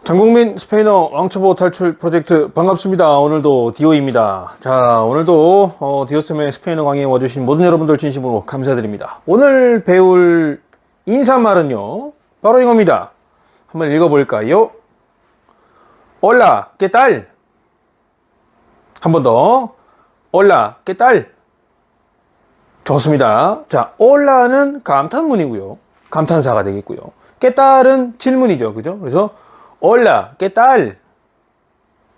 전국민 스페인어 왕초보 탈출 프로젝트 반갑습니다. 오늘도 디오입니다. 자, 오늘도 디오쌤의 스페인어 강의에 와주신 모든 여러분들 진심으로 감사드립니다. 오늘 배울 인사말은요, 바로 이겁니다. 한번 읽어볼까요? Hola, ¿qué tal? 한 번 더. Hola, ¿qué tal? 좋습니다. 자, Hola는 감탄문이고요. 감탄사가 되겠고요. ¿Qué tal은 질문이죠. 그죠? 그래서 Hola, ¿qué tal?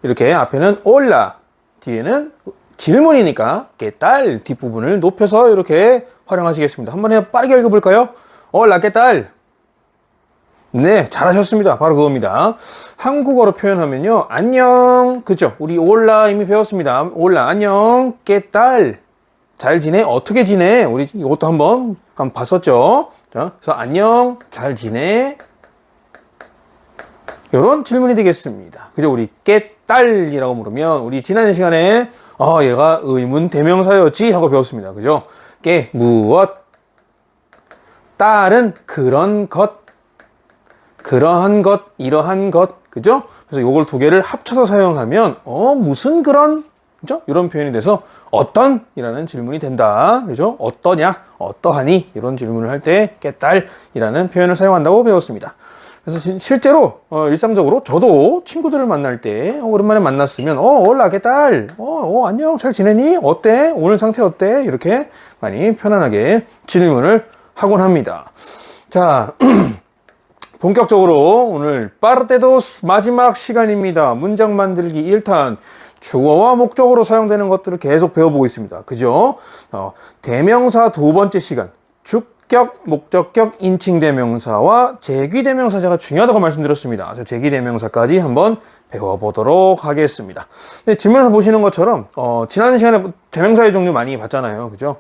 이렇게 앞에는 hola, 뒤에는 질문이니까 ¿qué tal? 뒷부분을 높여서 이렇게 활용하시겠습니다. 한번 빠르게 읽어볼까요? Hola, ¿qué tal? 네, 잘하셨습니다. 바로 그겁니다. 한국어로 표현하면요, 안녕, 그죠? 우리 hola 이미 배웠습니다. hola, 안녕, ¿qué tal? 잘 지내? 어떻게 지내? 우리 이것도 한번 봤었죠? 자, 그래서 안녕, 잘 지내? 이런 질문이 되겠습니다. 그죠? 우리 깨딸이라고 물으면 우리 지난 시간에 얘가 의문 대명사였지 하고 배웠습니다. 그죠? 깨 무엇, 딸은 그런 것, 그러한 것, 이러한 것, 그죠? 그래서 요걸 두 개를 합쳐서 사용하면 무슨 그런, 그죠? 이런 표현이 돼서 어떤 이라는 질문이 된다. 그죠? 어떠냐, 어떠하니 이런 질문을 할 때 깨딸이라는 표현을 사용한다고 배웠습니다. 그래서 실제로 일상적으로 저도 친구들을 만날 때 오랜만에 만났으면 올라 깨딸 안녕 잘 지내니 어때 오늘 상태 어때 이렇게 많이 편안하게 질문을 하곤 합니다. 자 본격적으로 오늘 파르테도스 마지막 시간입니다. 문장 만들기 1탄 주어와 목적어로 사용되는 것들을 계속 배워보고 있습니다. 그죠? 대명사 두 번째 시간 주격, 목적격, 인칭대명사와 제귀대명사 제가 중요하다고 말씀드렸습니다. 제귀대명사까지 한번 배워보도록 하겠습니다. 네, 질문에서 보시는 것처럼 지난 시간에 대명사의 종류 많이 봤잖아요. 그죠?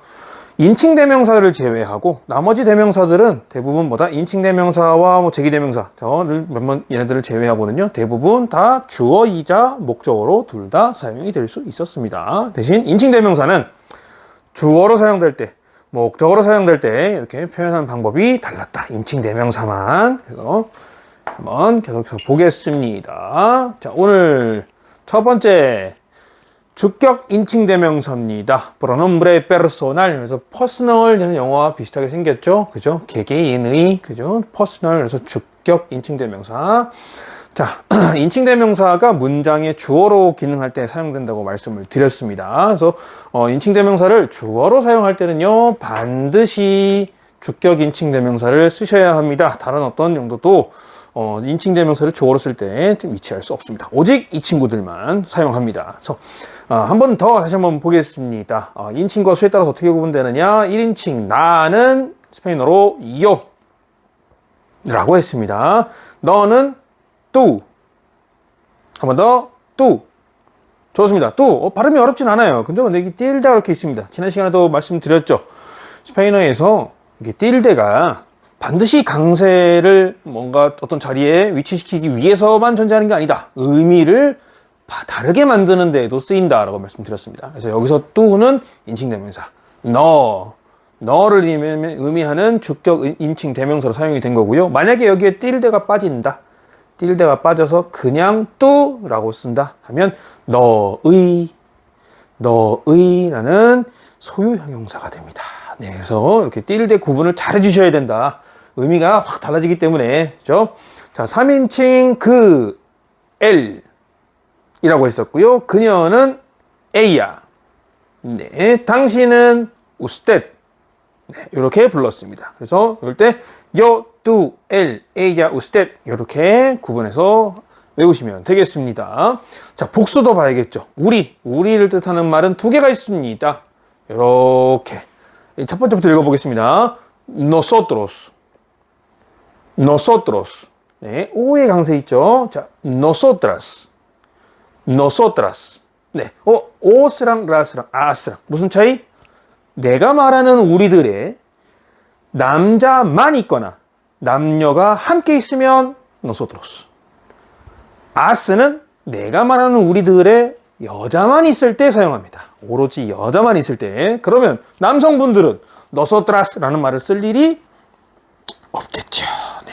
인칭대명사를 제외하고 나머지 대명사들은 대부분 인칭대명사와 제귀대명사 저를 얘네들을 제외하고는요 대부분 다 주어이자 목적어로 둘 다 사용이 될 수 있었습니다. 대신 인칭대명사는 주어로 사용될 때 목적어로 사용될 때 이렇게 표현하는 방법이 달랐다. 인칭대명사만. 그래서 한번 계속해서 보겠습니다. 자, 오늘 첫 번째 주격 인칭대명사입니다. pronombre personal. 그래서 personal이라는 영어와 비슷하게 생겼죠. 그죠? 개개인의, 그죠? personal. 그래서 주격 인칭대명사. 자, 인칭대명사가 문장의 주어로 기능할 때 사용된다고 말씀을 드렸습니다. 그래서 인칭대명사를 주어로 사용할 때는요 반드시 주격 인칭대명사를 쓰셔야 합니다. 다른 어떤 용도도 인칭대명사를 주어로 쓸 때 위치할 수 없습니다. 오직 이 친구들만 사용합니다. 그래서 한 번 더 다시 한번 보겠습니다. 인칭과 수에 따라서 어떻게 구분되느냐. 1인칭 나는 스페인어로 yo 라고 했습니다. 너는 tú. 한 번 더, tú. 좋습니다. tú. 발음이 어렵진 않아요. 근데 여기 틸데가 이렇게 있습니다. 지난 시간에도 말씀드렸죠. 스페인어에서 이게 틸데가 반드시 강세를 뭔가 어떤 자리에 위치시키기 위해서만 존재하는 게 아니다. 의미를 다르게 만드는 데에도 쓰인다라고 말씀드렸습니다. 그래서 여기서 tú는 인칭대명사. 너를 의미하는 주격 인칭 대명사로 사용이 된 거고요. 만약에 여기에 틸데가 빠진다. 틸데가 빠져서 그냥 뚜라고 쓴다 하면 너의라는 소유 형용사가 됩니다. 네, 그래서 이렇게 틸데 구분을 잘 해주셔야 된다. 의미가 확 달라지기 때문에, 그죠? 자, 3인칭 L이라고 했었고요. 그녀는 ella. 네, 당신은 usted. 네, 이렇게 불렀습니다. 그래서 이럴 때 yo, tú, él, ella, usted 이렇게 구분해서 외우시면 되겠습니다. 자, 복수도 봐야겠죠. 우리를 뜻하는 말은 두 개가 있습니다. 이렇게 첫 번째부터 읽어보겠습니다. nosotros. 네, 오의 강세 있죠. 자, nosotras. 네, os랑 ras랑 as랑 무슨 차이? 내가 말하는 우리들의 남자만 있거나 남녀가 함께 있으면 nosotros. as는 내가 말하는 우리들의 여자만 있을 때 사용합니다. 오로지 여자만 있을 때. 그러면 남성분들은 nosotras라는 말을 쓸 일이 없겠죠. 네.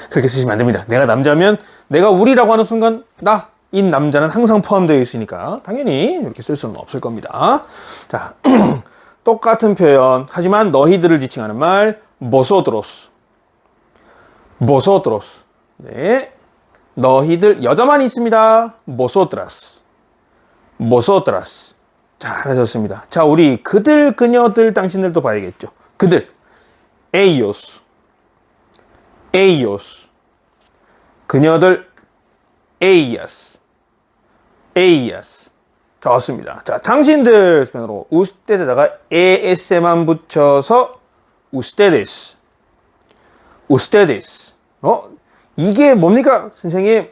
그렇게 쓰시면 안 됩니다. 내가 남자면 내가 우리라고 하는 순간 나인 남자는 항상 포함되어 있으니까 당연히 이렇게 쓸 수는 없을 겁니다. 자, 똑같은 표현 하지만 너희들을 지칭하는 말 vosotros. vosotros. 네. 너희들 여자만 있습니다. vosotras. vosotras. 잘하셨습니다. 자, 우리 그들, 그녀들, 당신들도 봐야겠죠. 그들. ellos. ellos. 그녀들. ellas. ellas. 좋습니다. 자, 당신들 스페인어로 usteds에다가 es만 붙여서 ustedes. ustedes. 이게 뭡니까, 선생님?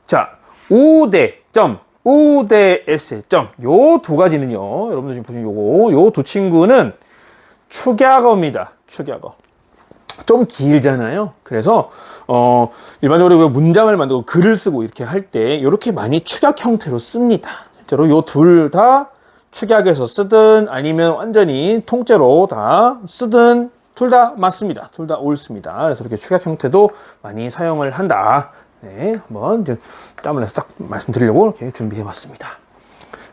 자, 우대 점, 우대s 점. 요 두 가지는요. 여러분들 지금 보시는 요거, 요 두 친구는 축약어입니다. 축약어. 좀 길잖아요. 그래서 일반적으로 문장을 만들고 글을 쓰고 이렇게 할 때 이렇게 많이 축약 형태로 씁니다. 실제로 요 둘 다 축약해서 쓰든 아니면 완전히 통째로 다 쓰든 둘 다 맞습니다. 둘 다 옳습니다. 그래서 이렇게 축약 형태도 많이 사용을 한다. 네, 한번 짬을 내서 딱 말씀드리려고 이렇게 준비해 봤습니다.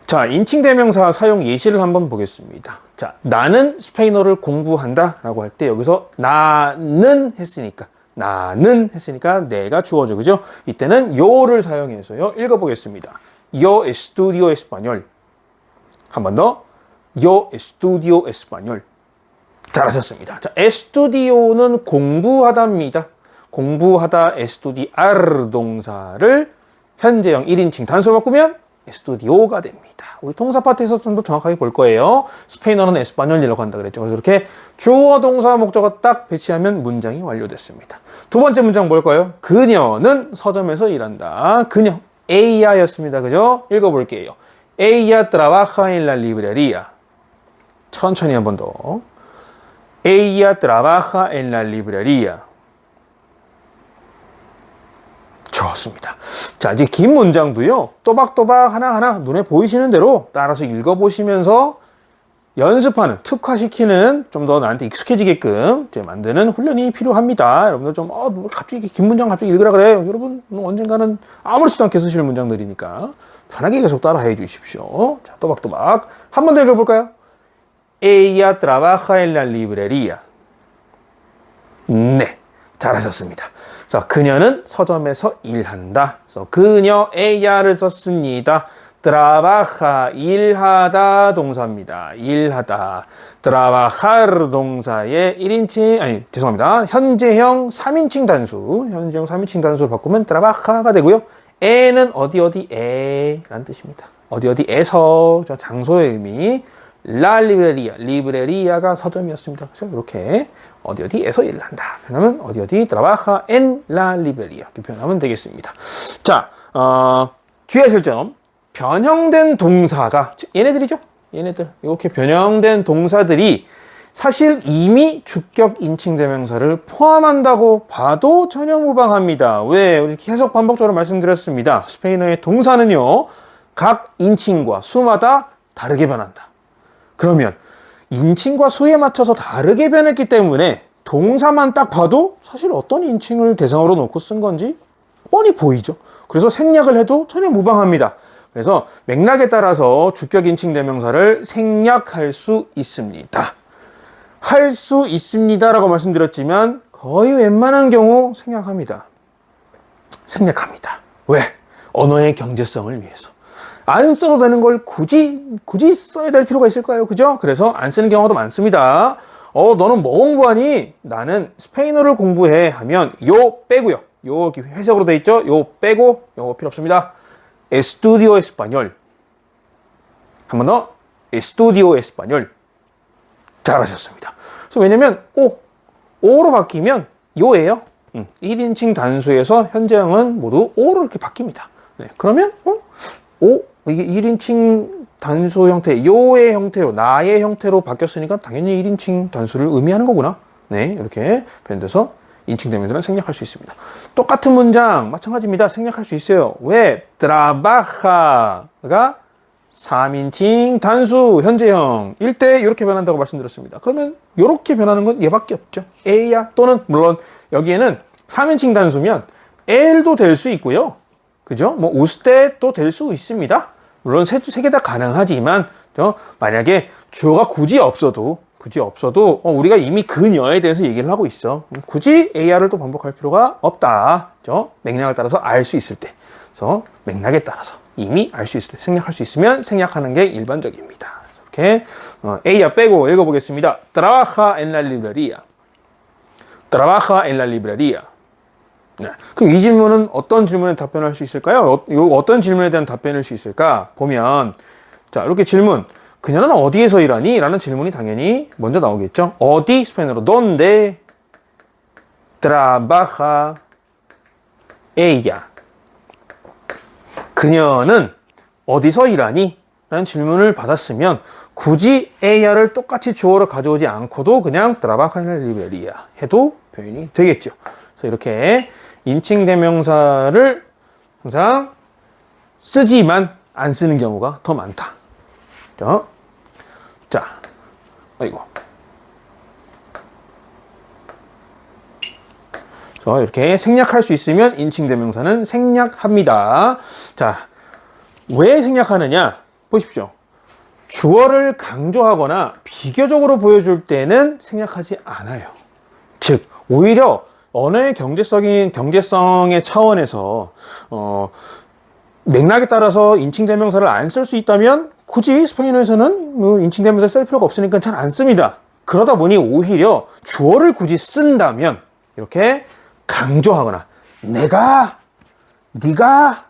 자, 인칭 대명사 사용 예시를 한번 보겠습니다. 자, 나는 스페인어를 공부한다 라고 할 때 여기서 나는 했으니까 내가 주어져, 그죠? 이때는 yo를 사용해서요. 읽어보겠습니다. Yo estudio español. 한 번 더. Yo estudio español. 잘하셨습니다. 자, estudi오는 공부하다입니다. 공부하다 estudiar 동사를 현재형 1인칭 단수로 바꾸면 estudi오가 됩니다. 우리 동사 파트에서 좀 더 정확하게 볼 거예요. 스페인어는 에스파뇰이라고 한다 그랬죠. 그래서 이렇게 주어, 동사, 목적어 딱 배치하면 문장이 완료됐습니다. 두 번째 문장 뭘까요? 그녀는 서점에서 일한다. 그녀, ella 였습니다. 그죠? 읽어볼게요. Ella trabaja en la librería. 천천히 한 번 더. Ella trabaja en la librería. 좋습니다. 자, 이제 긴 문장도요. 또박또박 하나하나 눈에 보이시는 대로 따라서 읽어보시면서 연습하는, 특화시키는, 좀 더 나한테 익숙해지게끔 이제 만드는 훈련이 필요합니다. 여러분들 좀 갑자기 긴 문장 갑자기 읽으라 그래요. 여러분 언젠가는 아무렇지도 않게 쓰실 문장들이니까 편하게 계속 따라해 주십시오. 자, 또박또박 한 번 더 읽어볼까요? Ella trabaja en la librería. 네, 잘하셨습니다. 그래서 그녀는 서점에서 일한다. 그래서 그녀 ella를 썼습니다. trabaja 일하다 동사입니다. 일하다. trabajar 동사의 1인칭 아니 죄송합니다. 현재형 3인칭 단수. 현재형 3인칭 단수를 바꾸면 trabaja가 되고요. e는 어디에라는 뜻입니다. 어디에서 장소의 의미. La librería, libreria가 서점이었습니다. 그래서 이렇게 어디에서 일을 한다. 표현하면 어디 trabaja en la librería 이렇게 표현하면 되겠습니다. 자, 주의하실 점 변형된 동사가 얘네들이죠. 얘네들 이렇게 변형된 동사들이 사실 이미 주격 인칭 대명사를 포함한다고 봐도 전혀 무방합니다. 왜? 이렇게 계속 반복적으로 말씀드렸습니다. 스페인어의 동사는요 각 인칭과 수마다 다르게 변한다. 그러면 인칭과 수에 맞춰서 다르게 변했기 때문에 동사만 딱 봐도 사실 어떤 인칭을 대상으로 놓고 쓴 건지 뻔히 보이죠. 그래서 생략을 해도 전혀 무방합니다. 그래서 맥락에 따라서 주격 인칭 대명사를 생략할 수 있습니다. 할 수 있습니다라고 말씀드렸지만 거의 웬만한 경우 생략합니다. 생략합니다. 왜? 언어의 경제성을 위해서. 안 써도 되는 걸 굳이 써야 될 필요가 있을까요? 그죠? 그래서 안 쓰는 경우도 많습니다. 너는 뭐 공부하니? 나는 스페인어를 공부해 하면 요 빼고요. 요 회색으로 돼 있죠? 요 빼고 요거 필요 없습니다. Estudio español. 한 번 더. Estudio español. 잘하셨습니다. 그래서 왜냐면 오로 바뀌면 요예요. 1인칭 단수에서 현재형은 모두 오로 이렇게 바뀝니다. 네, 그러면 이게 1인칭 단수 형태, 요의 형태로, 나의 형태로 바뀌었으니까 당연히 1인칭 단수를 의미하는 거구나. 네, 이렇게 변돼서 인칭 대명사는 생략할 수 있습니다. 똑같은 문장 마찬가지입니다. 생략할 수 있어요. 왜? trabaja가 3인칭 단수 현재형일 때 이렇게 변한다고 말씀드렸습니다. 그러면 이렇게 변하는 건 얘밖에 없죠. A야 또는 물론 여기에는 3인칭 단수면 엘도 될 수 있고요. 그죠? 뭐 우스테도 될 수 있습니다. 물론 세 개 다 가능하지만 만약에 주어가 굳이 없어도 우리가 이미 그녀에 대해서 얘기를 하고 있어. 굳이 AR을 또 반복할 필요가 없다. 맥락을 따라서 알 수 있을 때. 그래서 맥락에 따라서 이미 알 수 있을 때 생략할 수 있으면 생략하는 게 일반적입니다. 이렇게 AR 빼고 읽어보겠습니다. Trabaja en la librería. Trabaja en la librería. 네. 그럼 이 질문은 어떤 질문에 답변할 수 있을까요? 어떤 질문에 대한 답변일 수 있을까? 보면 자 이렇게 질문 그녀는 어디에서 일하니? 라는 질문이 당연히 먼저 나오겠죠. 어디? 스페인어로 ¿Dónde trabaja ella? 그녀는 어디서 일하니? 라는 질문을 받았으면 굳이 AR을 똑같이 주어로 가져오지 않고도 그냥 trabaja en la librería 해도 표현이 되겠죠. 그래서 이렇게 인칭 대명사를 항상 쓰지만 안 쓰는 경우가 더 많다. 자, 아이고. 이렇게 생략할 수 있으면 인칭 대명사는 생략합니다. 자, 왜 생략하느냐? 보십시오. 주어를 강조하거나 비교적으로 보여줄 때는 생략하지 않아요. 즉, 오히려 언어의 경제성의 차원에서 맥락에 따라서 인칭 대명사를 안 쓸 수 있다면 굳이 스페인어에서는 인칭 대명사 쓸 필요가 없으니까 잘 안 씁니다. 그러다 보니 오히려 주어를 굳이 쓴다면 이렇게 강조하거나 네가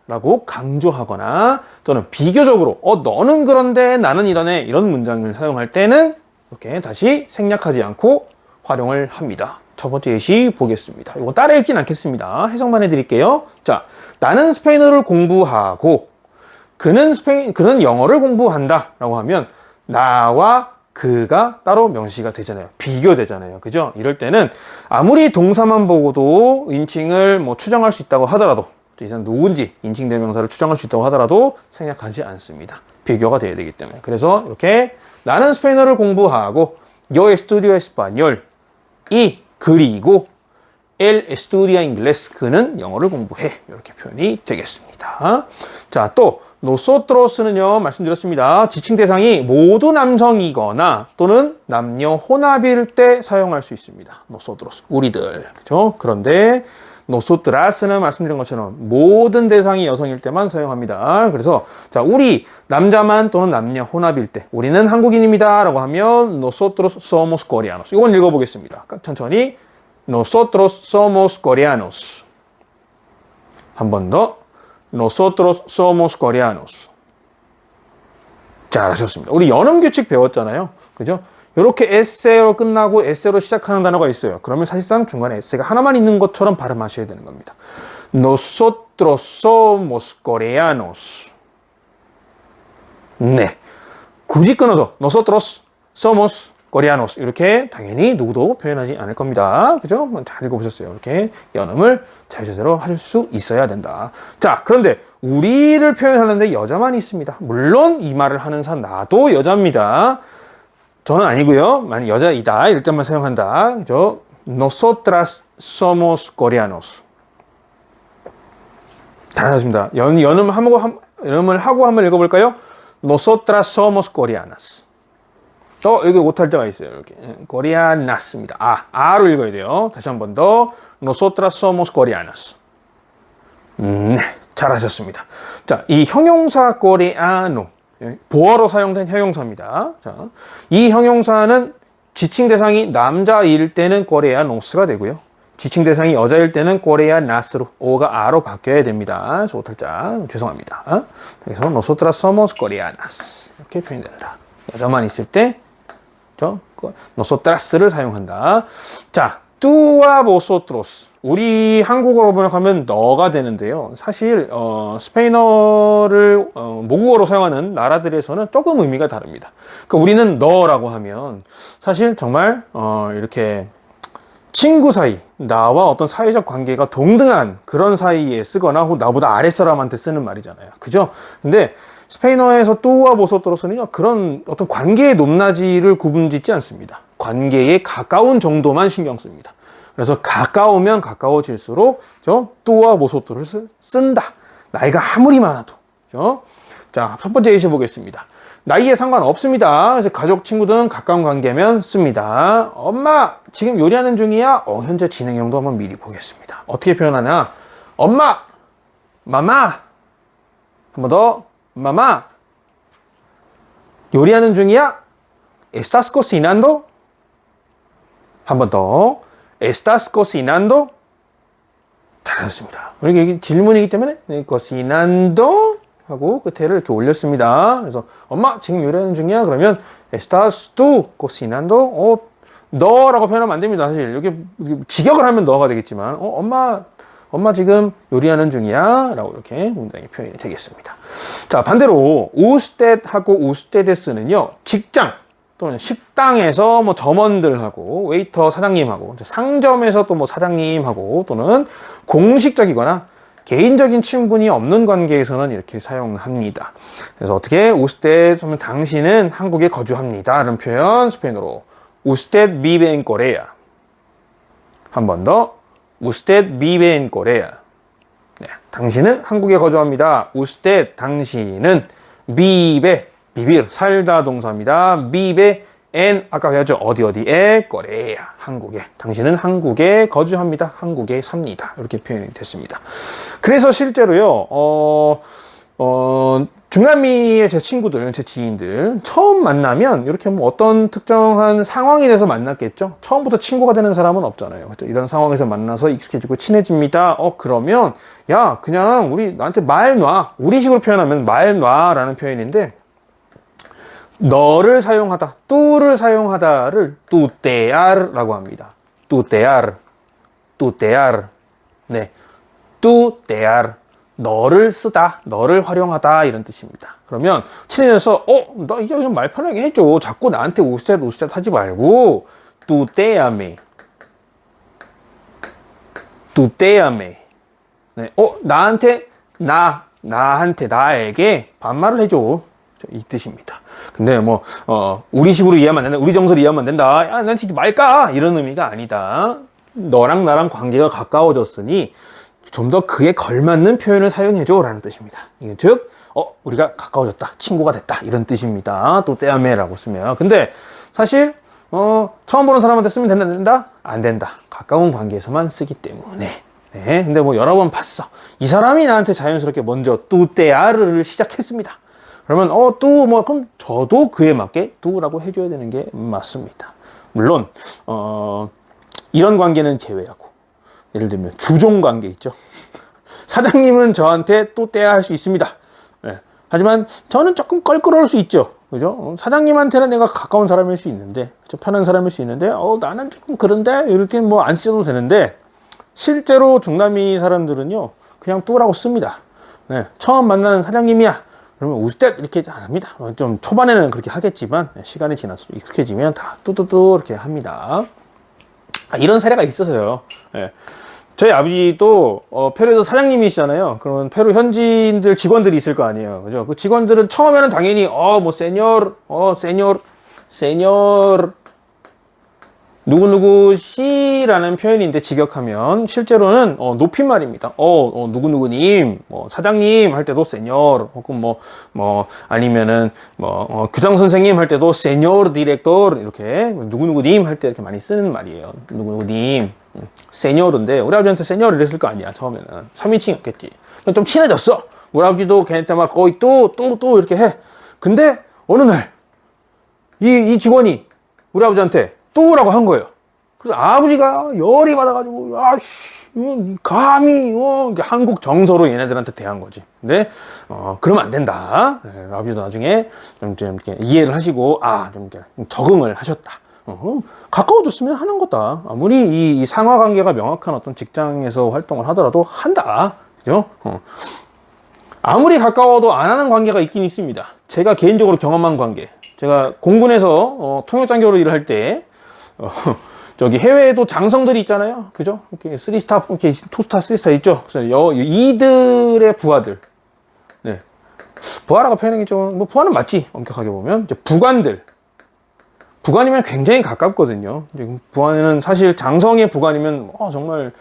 라고 강조하거나 또는 비교적으로 너는 그런데 나는 이러네 이런 문장을 사용할 때는 이렇게 다시 생략하지 않고 활용을 합니다. 첫 번째 예시 보겠습니다. 이거 따라 읽진 않겠습니다. 해석만 해드릴게요. 자, 나는 스페인어를 공부하고 그는 영어를 공부한다 라고 하면 나와 그가 따로 명시가 되잖아요. 비교되잖아요. 그죠? 이럴 때는 아무리 동사만 보고도 인칭을 추정할 수 있다고 하더라도 이상 누군지 인칭 대명사를 추정할 수 있다고 하더라도 생략하지 않습니다. 비교가 돼야 되기 때문에. 그래서 이렇게 나는 스페인어를 공부하고 Yo estudio español 그리고 él estudia inglés 그는 영어를 공부해 이렇게 표현이 되겠습니다. 자, 또 nosotros는요 말씀드렸습니다. 지칭 대상이 모두 남성이거나 또는 남녀 혼합일 때 사용할 수 있습니다. nosotros 우리들 그렇죠? 그런데 nosotras,는 말씀드린 것처럼 모든 대상이 여성일 때만 사용합니다. 그래서 자 우리 남자만 또는 남녀 혼합일 때 우리는 한국인입니다 라고 하면 nosotros somos coreanos. 이건 읽어보겠습니다. 천천히 nosotros somos coreanos. 한 번 더 nosotros somos coreanos. 잘하셨습니다. 우리 연음 규칙 배웠잖아요. 그죠? 이렇게 에세로 끝나고 에세로 시작하는 단어가 있어요. 그러면 사실상 중간에 에세가 하나만 있는 것처럼 발음하셔야 되는 겁니다. Nosotros somos coreanos. 네. 굳이 끊어서 Nosotros somos coreanos. 이렇게 당연히 누구도 표현하지 않을 겁니다. 그죠? 잘 읽어보셨어요. 이렇게 연음을 자유자재로 할 수 있어야 된다. 자, 그런데 우리를 표현하는데 여자만 있습니다. 물론 이 말을 하는 나도 여자입니다. 저는 아니고요. 만약 여자이다. 일단만 사용한다. 그죠? Nosotras somos coreanos. 잘하셨습니다. 연음을 하고 한번 읽어볼까요? Nosotras somos coreanas. 여기 오탈자가 있어요. 이렇게. coreanas입니다. 아로 읽어야 돼요. 다시 한 번 더. Nosotras somos coreanas. 네, 잘하셨습니다. 자, 이 형용사 coreano. 보어로 사용된 형용사입니다. 자, 이 형용사는 지칭 대상이 남자일 때는 coreanos가 되고요. 지칭 대상이 여자일 때는 coreanas로 오가 아로 바뀌어야 됩니다. 그래서 오탈자 죄송합니다. 그래서 nosotras somos coreanas 이렇게 표현된다. 여자만 있을 때 nosotras를 사용한다. 자, tú와 vosotros 우리 한국어로 번역하면 너가 되는데요. 사실 스페인어를 모국어로 사용하는 나라들에서는 조금 의미가 다릅니다. 그러니까 우리는 너라고 하면 사실 정말 이렇게 친구 사이, 나와 어떤 사회적 관계가 동등한 그런 사이에 쓰거나 혹은 나보다 아랫사람한테 쓰는 말이잖아요. 그죠? 근데 스페인어에서 tú와 vosotros,는요 그런 어떤 관계의 높낮이를 구분짓지 않습니다. 관계에 가까운 정도만 신경 씁니다. 그래서 가까우면 가까워질수록 뚜와 모소뚜를 쓴다. 나이가 아무리 많아도. 그죠? 자, 첫 번째 예시 보겠습니다. 나이에 상관없습니다. 그래서 가족, 친구 등 가까운 관계면 씁니다. 엄마, 지금 요리하는 중이야? 현재 진행형도 한번 미리 보겠습니다. 어떻게 표현하냐? 엄마, 마마. 한 번 더, 마마. 요리하는 중이야? ¿Estás cocinando? 한 번 더. ¿Estás cocinando? 잘하셨습니다. 여기 질문이기 때문에 cocinando 하고 끝에를 이렇게 올렸습니다. 그래서 엄마 지금 요리하는 중이야? 그러면 ¿Estás tú cocinando? 너라고 표현하면 안 됩니다. 사실 여기 직역을 하면 너가 되겠지만 엄마 지금 요리하는 중이야? 라고 이렇게 문장이 표현이 되겠습니다. 자, 반대로 usted 하고 ustedes는요. 직장 또는 식당에서 뭐 점원들하고 웨이터 사장님하고 상점에서 또 뭐 사장님하고 또는 공식적이거나 개인적인 친분이 없는 관계에서는 이렇게 사용합니다. 그래서 어떻게 usted 하면 당신은 한국에 거주합니다. 라는 표현 스페인어로 usted vive en Corea. 한 번 더 usted vive en Corea. 네, 당신은 한국에 거주합니다. usted 당신은 vive vivir 살다 동사입니다. vive en 아까 배웠죠. 어디에 Corea 한국에 당신은 한국에 거주합니다. 한국에 삽니다. 이렇게 표현이 됐습니다. 그래서 실제로요. 중남미의 제 친구들, 제 지인들 처음 만나면 이렇게 뭐 어떤 특정한 상황이 돼서 만났겠죠. 처음부터 친구가 되는 사람은 없잖아요. 이런 상황에서 만나서 익숙해지고 친해집니다. 그러면 야 그냥 나한테 말 놔. 우리식으로 표현하면 말 놔라는 표현인데 너를 사용하다, 뚜를 사용하다를 tutear라고 합니다. tutear. 네, tutear. 너를 쓰다, 너를 활용하다 이런 뜻입니다. 그러면 친해져서 나 이제 좀 말 편하게 해줘. 자꾸 나한테 usted 하지 말고 tuteame. 네, 나에게 반말을 해줘. 이 뜻입니다. 근데 우리식으로 이해하면 안 된다. 우리 정서로 이해하면 안 된다. 야, 난 진짜 말까? 이런 의미가 아니다. 너랑 나랑 관계가 가까워졌으니 좀 더 그에 걸맞는 표현을 사용해줘 라는 뜻입니다. 즉 우리가 가까워졌다, 친구가 됐다 이런 뜻입니다. 또 떼야매라고 쓰면. 근데 사실 처음 보는 사람한테 쓰면 된다? 안 된다. 가까운 관계에서만 쓰기 때문에. 네, 근데 여러 번 봤어. 이 사람이 나한테 자연스럽게 먼저 뚜떼아르를 시작했습니다. 그러면 그럼 저도 그에 맞게 뚜라고 해줘야 되는 게 맞습니다. 물론 이런 관계는 제외하고 예를 들면 주종 관계 있죠. 사장님은 저한테 뚜떼야 할 수 있습니다. 네. 하지만 저는 조금 껄끄러울 수 있죠. 그죠? 사장님한테는 내가 가까운 사람일 수 있는데, 좀 편한 사람일 수 있는데, 나는 조금 그런데 이렇게 안 쓰셔도 되는데 실제로 중남미 사람들은요 그냥 뚜라고 씁니다. 네. 처음 만나는 사장님이야. 그러면 usted 이렇게 안 합니다. 좀 초반에는 그렇게 하겠지만 시간이 지날수록 익숙해지면 다 뚜뚜뚜 이렇게 합니다. 이런 사례가 있어서요. 네. 저희 아버지도 페루에서 사장님이시잖아요. 그러면 페루 현지인들 직원들이 있을 거 아니에요. 그죠? 그 직원들은 처음에는 당연히 세뇨르 누구누구 씨라는 표현인데 직역하면 실제로는 높임말입니다. 누구누구님, 사장님 할 때도 세뇨르 혹은 아니면은 교장 선생님 할 때도 세뇨르 디렉토르 이렇게 누구누구님 할 때 이렇게 많이 쓰는 말이에요. 누구누구님, 세뇨르인데 우리 아버지한테 세뇨르 이랬을 거 아니야. 처음에는 3인칭이었겠지. 좀 친해졌어. 우리 아버지도 걔한테 막 거의 또 이렇게 해. 근데 어느 날 이 직원이 우리 아버지한테 뚜라고 한 거예요. 그래서 아버지가 열이 받아가지고, 감히, 한국 정서로 얘네들한테 대한 거지. 근데, 그러면 안 된다. 네, 아버지도 나중에 좀 이렇게 이해를 하시고, 좀 이렇게 적응을 하셨다. 가까워졌으면 하는 거다. 아무리 이 상하 관계가 명확한 어떤 직장에서 활동을 하더라도 한다. 그죠? 아무리 가까워도 안 하는 관계가 있긴 있습니다. 제가 개인적으로 경험한 관계. 제가 공군에서 통역장교로 일을 할 때, 저기 해외에도 장성들이 있잖아요. 그죠? 이렇게 3스타, 이렇게 2스타, 3스타 있죠? 그래서 이들의 부하들. 네. 부하라고 표현하기 좀, 부하는 맞지. 엄격하게 보면. 이제 부관들. 부관이면 굉장히 가깝거든요. 부관은 사실 장성의 부관이면 정말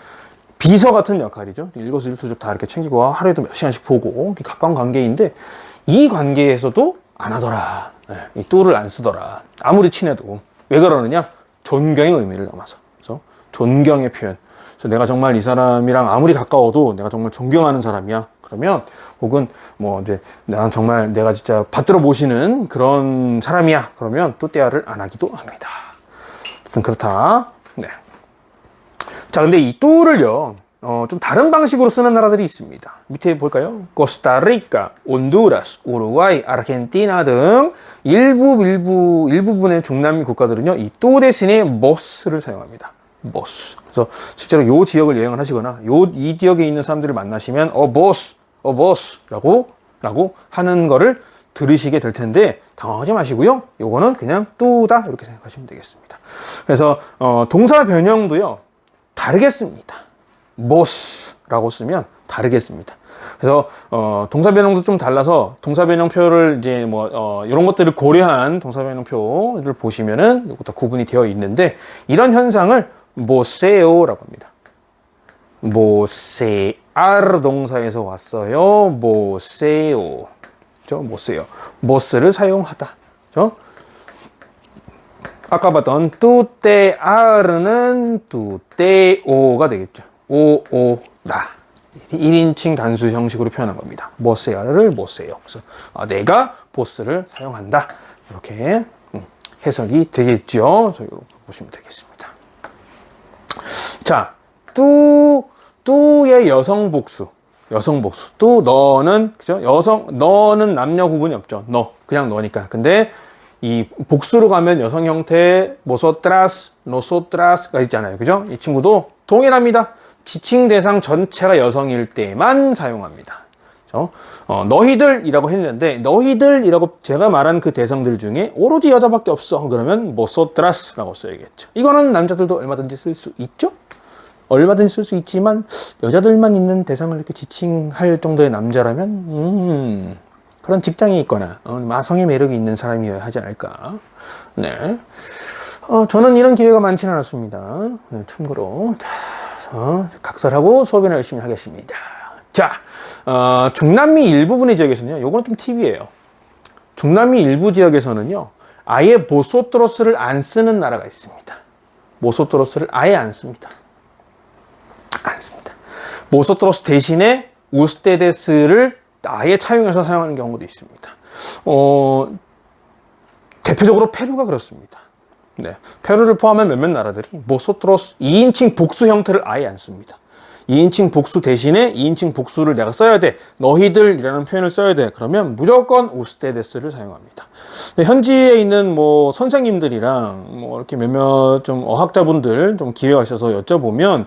비서 같은 역할이죠. 일거수일투족 다 이렇게 챙기고 하루에도 몇 시간씩 보고 가까운 관계인데 이 관계에서도 안 하더라. 이 뚜를 안 쓰더라. 아무리 친해도. 왜 그러느냐? 존경의 의미를 담아서. 그래서 존경의 표현. 그래서 내가 정말 이 사람이랑 아무리 가까워도 내가 정말 존경하는 사람이야. 그러면 혹은 뭐 이제 나랑 정말 내가 진짜 받들어 모시는 그런 사람이야. 그러면 또떼아를 안 하기도 합니다. 아무튼 그렇다. 네. 자, 근데 이 뚜를요, 좀 다른 방식으로 쓰는 나라들이 있습니다. 밑에 볼까요? 코스타리카, 온두라스, 우루과이, 아르헨티나 등 일부분의 중남미 국가들은요, 이 뚜 대신에 모스를 사용합니다. 모스. 그래서 실제로 요 지역을 여행을 하시거나 이 지역에 있는 사람들을 만나시면 보스라고 하는 거를 들으시게 될 텐데 당황하지 마시고요. 요거는 그냥 뚜다 이렇게 생각하시면 되겠습니다. 그래서 동사 변형도요. 다르겠습니다. 보스라고 쓰면 다르겠습니다. 그래서 동사 변형도 좀 달라서 동사 변형표를 이제 이런 것들을 고려한 동사 변형표를 보시면은 이것도 구분이 되어 있는데 이런 현상을 모세오라고 합니다. 모세알 동사에서 왔어요. 모세오. 그죠? 모세오. 모스를 사용하다. 그죠? 아까 봤던 뚜떼아르는 뚜떼오가 되겠죠. 오오다. 1인칭 단수 형식으로 표현한 겁니다. 모세아를 모세요. 그래서 내가 보스를 사용한다. 이렇게 해석이 되겠죠. 이렇게 보시면 되겠습니다. 자, 뚜의 여성 복수. 뚜, 너는, 그죠? 너는 남녀 구분이 없죠. 그냥 너니까. 근데 이 복수로 가면 여성 형태, 모소트라스, 노소트라스가 있잖아요. 그죠? 이 친구도 동일합니다. 지칭 대상 전체가 여성일 때만 사용합니다. 그죠? 너희들이라고 했는데, 너희들이라고 제가 말한 그 대상들 중에 오로지 여자밖에 없어. 그러면 모소트라스라고 써야겠죠. 이거는 남자들도 얼마든지 쓸 수 있죠? 얼마든지 쓸 수 있지만, 여자들만 있는 대상을 이렇게 지칭할 정도의 남자라면, 그런 직장이 있거나 마성의 매력이 있는 사람이어야 하지 않을까. 네. 저는 이런 기회가 많지는 않았습니다. 네, 참고로 각설하고 소변을 열심히 하겠습니다. 자, 중남미 일부분의 지역에서는요. 요거는 좀 팁이에요. 중남미 일부 지역에서는요. 아예 보소토로스를 안 쓰는 나라가 있습니다. 보소토로스를 아예 안 씁니다. 안 씁니다. 보소토로스 대신에 우스테데스를 아예 차용해서 사용하는 경우도 있습니다. 대표적으로 페루가 그렇습니다. 네. 페루를 포함한 몇몇 나라들이 모소트로스 2인칭 복수 형태를 아예 안 씁니다. 2인칭 복수 대신에 2인칭 복수를 내가 써야 돼. 너희들이라는 표현을 써야 돼. 그러면 무조건 우스테데스를 사용합니다. 현지에 있는 선생님들이랑 이렇게 몇몇 좀 어학자분들 좀 기회가 있어서 여쭤보면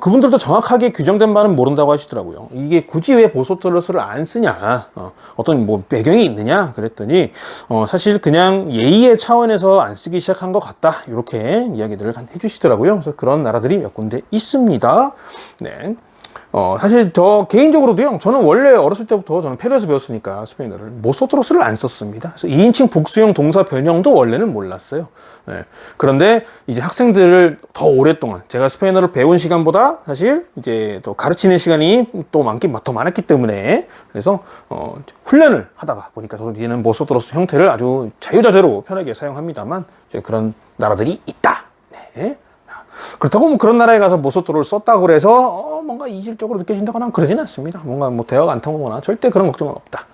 그분들도 정확하게 규정된 바는 모른다고 하시더라고요. 이게 굳이 왜 보소토로스를 안 쓰냐? 어떤 배경이 있느냐? 그랬더니 사실 그냥 예의의 차원에서 안 쓰기 시작한 것 같다. 이렇게 이야기들을 해주시더라고요. 그래서 그런 나라들이 몇 군데 있습니다. 네. 사실 저 개인적으로도요, 저는 원래 어렸을 때부터 저는 페루에서 배웠으니까 스페인어를 모소토로스를 안 썼습니다. 그래서 2인칭 복수형 동사 변형도 원래는 몰랐어요. 네. 그런데 이제 학생들을 더 오랫동안 제가 스페인어를 배운 시간보다 사실 이제 또 가르치는 시간이 또 더 많았기 때문에 그래서 훈련을 하다가 보니까 저도 이제는 모소토로스 형태를 아주 자유자재로 편하게 사용합니다만 이제 그런 나라들이 있다. 네. 그렇다고 그런 나라에 가서 모소토로를 썼다고 그래서 뭔가 이질적으로 느껴진다거나 그러지는 않습니다. 뭔가 대화가 안 통하거나 절대 그런 걱정은 없다.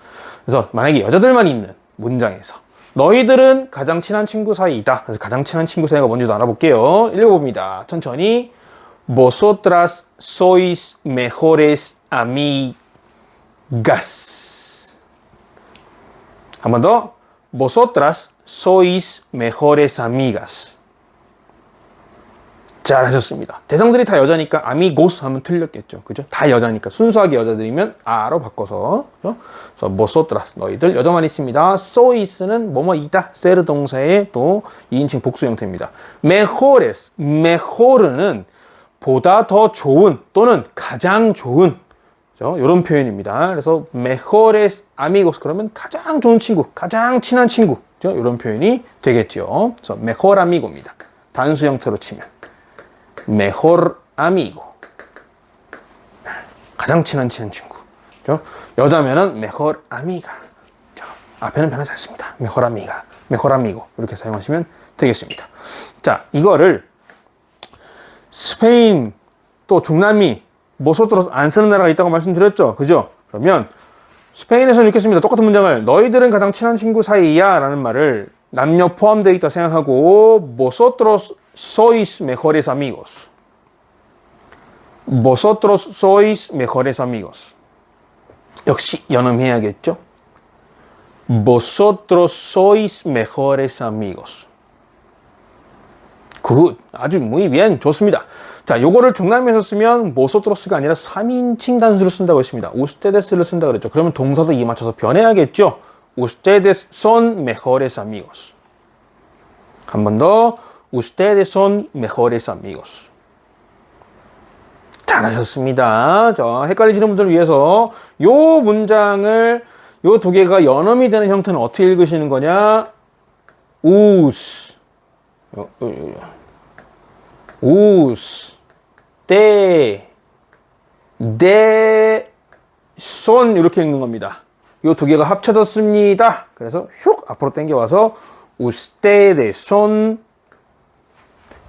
그래서 만약에 여자들만 있는 문장에서 너희들은 가장 친한 친구 사이이다. 그래서 가장 친한 친구 사이가 뭔지도 알아볼게요. 읽어봅니다. 천천히. Vosotras sois mejores amigas. 한 번 더. Vosotras sois mejores amigas. 잘하셨습니다. 대상들이 다 여자니까 아미고스 하면 틀렸겠죠. 그죠? 다 여자니까 순수하게 여자들이면 아로 바꿔서. 그죠? 그래서 모소트라스 너희들 여자만 있습니다. 소이스는 뭐뭐이다. 세르 동사의 또 2인칭 복수 형태입니다. 메호르는 보다 더 좋은 또는 가장 좋은 그죠? 이런 표현입니다. 그래서 mejores amigos 그러면 가장 좋은 친구, 가장 친한 친구. 그죠? 이런 표현이 되겠죠. 그래서 mejor amigo입니다. 단수 형태로 치면 mejor amigo. 가장 친한 친구. 그죠? 여자면은 mejor amiga. 그죠? 앞에는 변하지 않습니다. mejor amiga, mejor amigo 이렇게 사용하시면 되겠습니다. 자, 이거를 스페인 또 중남미 모소트로스 안 쓰는 나라가 있다고 말씀드렸죠. 그죠? 그러면 스페인에서는 이렇게 씁니다. 똑같은 문장을 너희들은 가장 친한 친구 사이야 라는 말을 남녀 포함되어 있다 생각하고 vosotros sois mejores amigos. vosotros sois mejores amigos. 역시 연음해야겠죠? vosotros sois mejores amigos. 굿. 아주 muy bien. 좋습니다. 자, 요거를 중남미에서 쓰면 vosotros 아니라 3인칭 단수를 쓴다고 했습니다. usteds를 쓴다고 그랬죠. 그러면 동사도 이 맞춰서 변해야겠죠. ustedes son mejores amigos. 한 번 더. ustedes son mejores amigos. 잘하셨습니다. 자, 헷갈리시는 분들을 위해서 요 문장을 요 두 개가 연음이 되는 형태는 어떻게 읽으시는 거냐? us. son 이렇게 읽는 겁니다. 이 두 개가 합쳐졌습니다. 그래서 휙 앞으로 당겨와서 ustedes son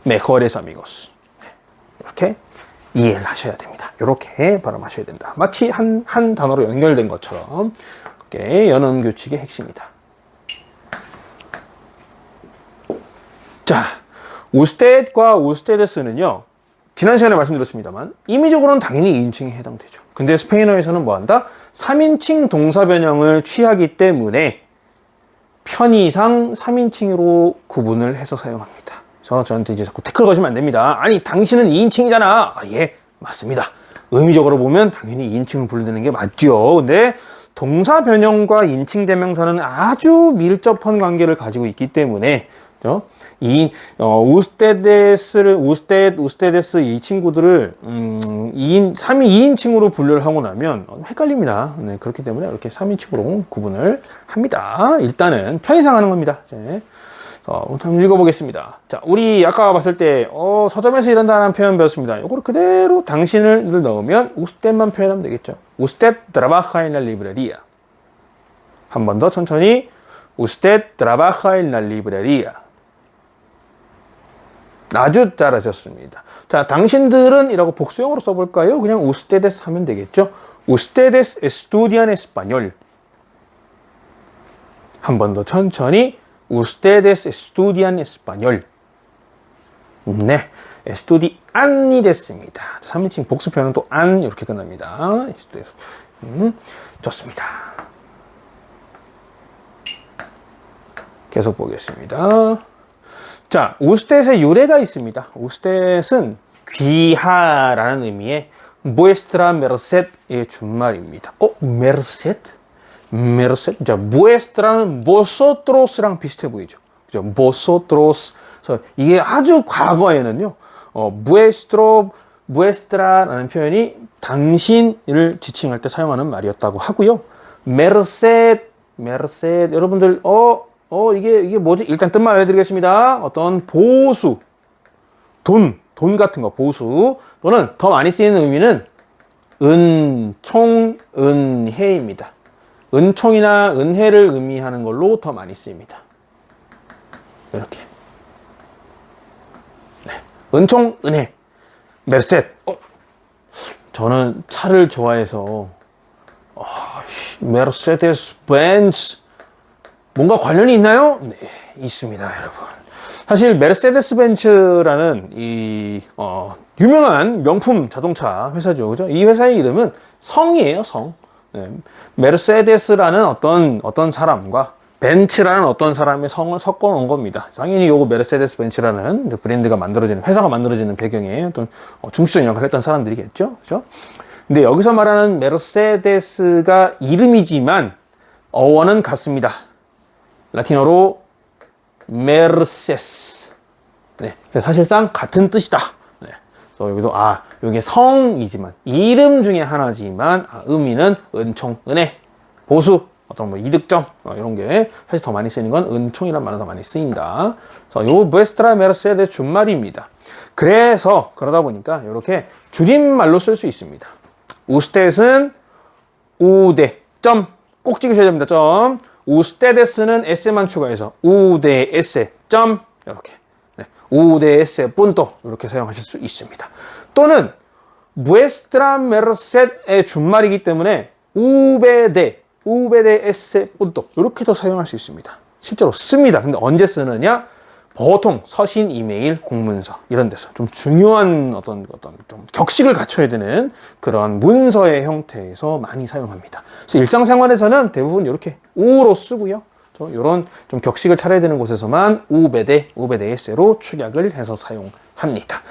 mejores amigos. 이렇게 이해를 하셔야 됩니다. 이렇게 발음하셔야 된다. 마치 한 단어로 연결된 것처럼 이게 연음 규칙의 핵심이다. 자, 우스테드과 우스테데스는요, 지난 시간에 말씀드렸습니다만, 임의적으로는 당연히 2인칭에 해당되죠. 근데 스페인어에서는 뭐 한다? 3인칭 동사 변형을 취하기 때문에 편의상 3인칭으로 구분을 해서 사용합니다. 저한테 이제 자꾸 태클 거시면 안 됩니다. 아니, 당신은 2인칭이잖아. 아, 예, 맞습니다. 의미적으로 보면 당연히 2인칭을 부르는 게 맞죠. 근데 동사 변형과 인칭 대명사는 아주 밀접한 관계를 가지고 있기 때문에, 우스테데스 이 친구들을 2인칭으로 분류를 하고 나면 헷갈립니다. 네, 그렇기 때문에 이렇게 3인칭으로 구분을 합니다. 일단은 편의상 하는 겁니다. 이제 한번 읽어보겠습니다. 자, 우리 아까 봤을 때 서점에서 일한다는 표현 배웠습니다. 이걸 그대로 당신을 넣으면 usted 표현하면 되겠죠. usted trabaja en la librería. 한 번 더 천천히 usted trabaja en la librería. 아주 잘하셨습니다. 자, 당신들은 이라고 복수형으로 써볼까요? 그냥 ustedes 하면 되겠죠. ustedes estudian español. 한 번 더 천천히 ustedes estudian español. 네, estudian이 됐습니다. 3인칭 복수 표현은 또 an 이렇게 끝납니다. 좋습니다. 계속 보겠습니다. 자, 우스텟의 유래가 있습니다. 우스텟은 귀하라는 의미의 vuestra merced의 준말입니다. merced? merced? 자, vuestra는 vosotros랑 비슷해 보이죠. 그죠? vosotros. 그래서 이게 아주 과거에는요, vuestra라는 표현이 당신을 지칭할 때 사용하는 말이었다고 하고요. merced, 여러분들, 이게 뭐지? 일단 뜻만 알려드리겠습니다. 어떤 보수, 돈 같은 거, 보수, 또는 더 많이 쓰이는 의미는 은총, 은혜입니다. 은총이나 은혜를 의미하는 걸로 더 많이 쓰입니다. 이렇게. 네. 은총, 은혜. 메르셋. 저는 차를 좋아해서, 메르세데스 벤츠. 뭔가 관련이 있나요? 네, 있습니다, 여러분. 사실 메르세데스 벤츠라는 유명한 명품 자동차 회사죠, 그죠? 이 회사의 이름은 성이에요, 성. 네, 메르세데스라는 어떤 사람과 벤츠라는 어떤 사람의 성을 섞어 놓은 겁니다. 당연히 요거 메르세데스 벤츠라는 브랜드가 만들어지는, 회사가 만들어지는 배경에 어떤 중추적인 역할을 했던 사람들이겠죠, 그죠? 근데 여기서 말하는 메르세데스가 이름이지만 어원은 같습니다. 라틴어로 메르세스. 네, 사실상 같은 뜻이다. 네, 그래서 여기도 여기 성이지만 이름 중에 하나지만 의미는 은총, 은혜, 보수, 어떤 뭐 이득점 이런 게 사실 더 많이 쓰이는 건 은총이란 말은 더 많이 쓰인다. 그래서 요 vuestra merced의 준말입니다. 그래서 그러다 보니까 이렇게 줄임말로 쓸 수 있습니다. usteds은 ude 점 꼭 찍으셔야 됩니다. 점. usteds는 s만 추가해서 uds 점 이렇게 uds punto 이렇게 사용하실 수 있습니다. 또는 vuestra merced의 준말이기 때문에 uds punto 이렇게도 사용할 수 있습니다. 실제로 씁니다. 근데 언제 쓰느냐? 보통 서신, 이메일, 공문서 이런 데서 좀 중요한 어떤 좀 격식을 갖춰야 되는 그런 문서의 형태에서 많이 사용합니다. 그래서 일상생활에서는 대부분 이렇게 우로 쓰고요. 이런 좀 격식을 차려야 되는 곳에서만 우베데에세로 축약을 해서 사용합니다.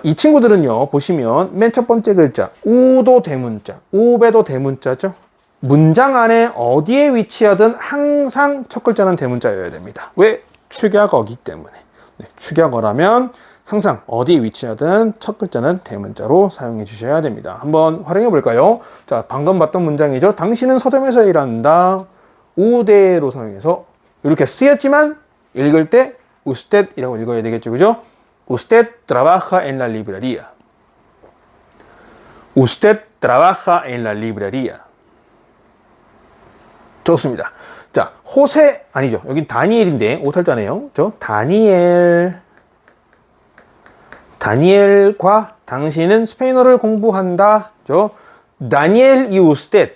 이 친구들은요, 보시면 맨 첫 번째 글자 우도 대문자, 우베도 대문자죠. 문장 안에 어디에 위치하든 항상 첫 글자는 대문자여야 됩니다. 왜? 축약어기 때문에. 축약어라면 항상 어디에 위치하든 첫 글자는 대문자로 사용해 주셔야 됩니다. 한번 활용해 볼까요? 자, 방금 봤던 문장이죠. 당신은 서점에서 일한다. 우대로 사용해서 이렇게 쓰였지만 읽을 때 usted 이라고 읽어야 되겠죠. 그죠? Usted trabaja en la librería. Usted trabaja en la librería. 좋습니다. 자, 호세 아니죠. 여긴 다니엘인데 오탈자네요. 다니엘과 당신은 스페인어를 공부한다. 다니엘 y usted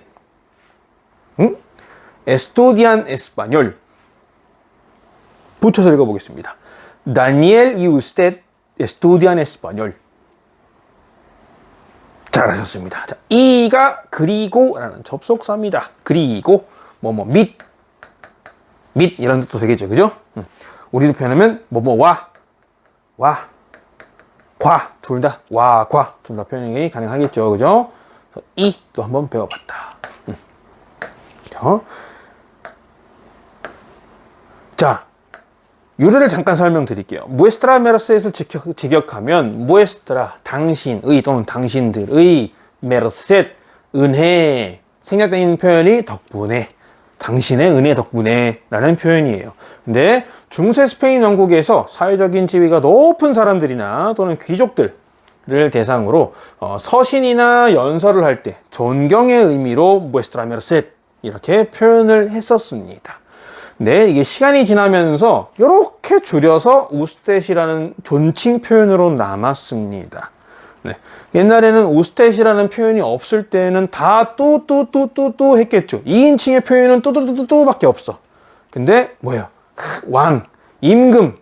estudian español. 붙여서 읽어보겠습니다. 다니엘 y usted estudian español. 잘하셨습니다. 자, 이가 그리고라는 접속사입니다. 그리고 및 이런 뜻도 되겠죠. 그죠? 우리로 표현하면 과 둘 다 과 둘 다 표현이 가능하겠죠. 그죠? 이 또 한번 배워봤다. 자, 유래를 잠깐 설명드릴게요. muestra merced에서 직역하면 muestra 당신의 또는 당신들의 merced 은혜 생략된 표현이 덕분에 당신의 은혜 덕분에 라는 표현이에요. 근데 중세 스페인 왕국에서 사회적인 지위가 높은 사람들이나 또는 귀족들을 대상으로 서신이나 연설을 할 때 존경의 의미로 muestra merced 이렇게 표현을 했었습니다. 근데 이게 시간이 지나면서 이렇게 줄여서 우스텟이라는 존칭 표현으로 남았습니다. 옛날에는 우스텟이라는 표현이 없을 때는 다 또 했겠죠. 2인칭의 표현은 또 밖에 없어. 근데 뭐예요? 왕, 임금,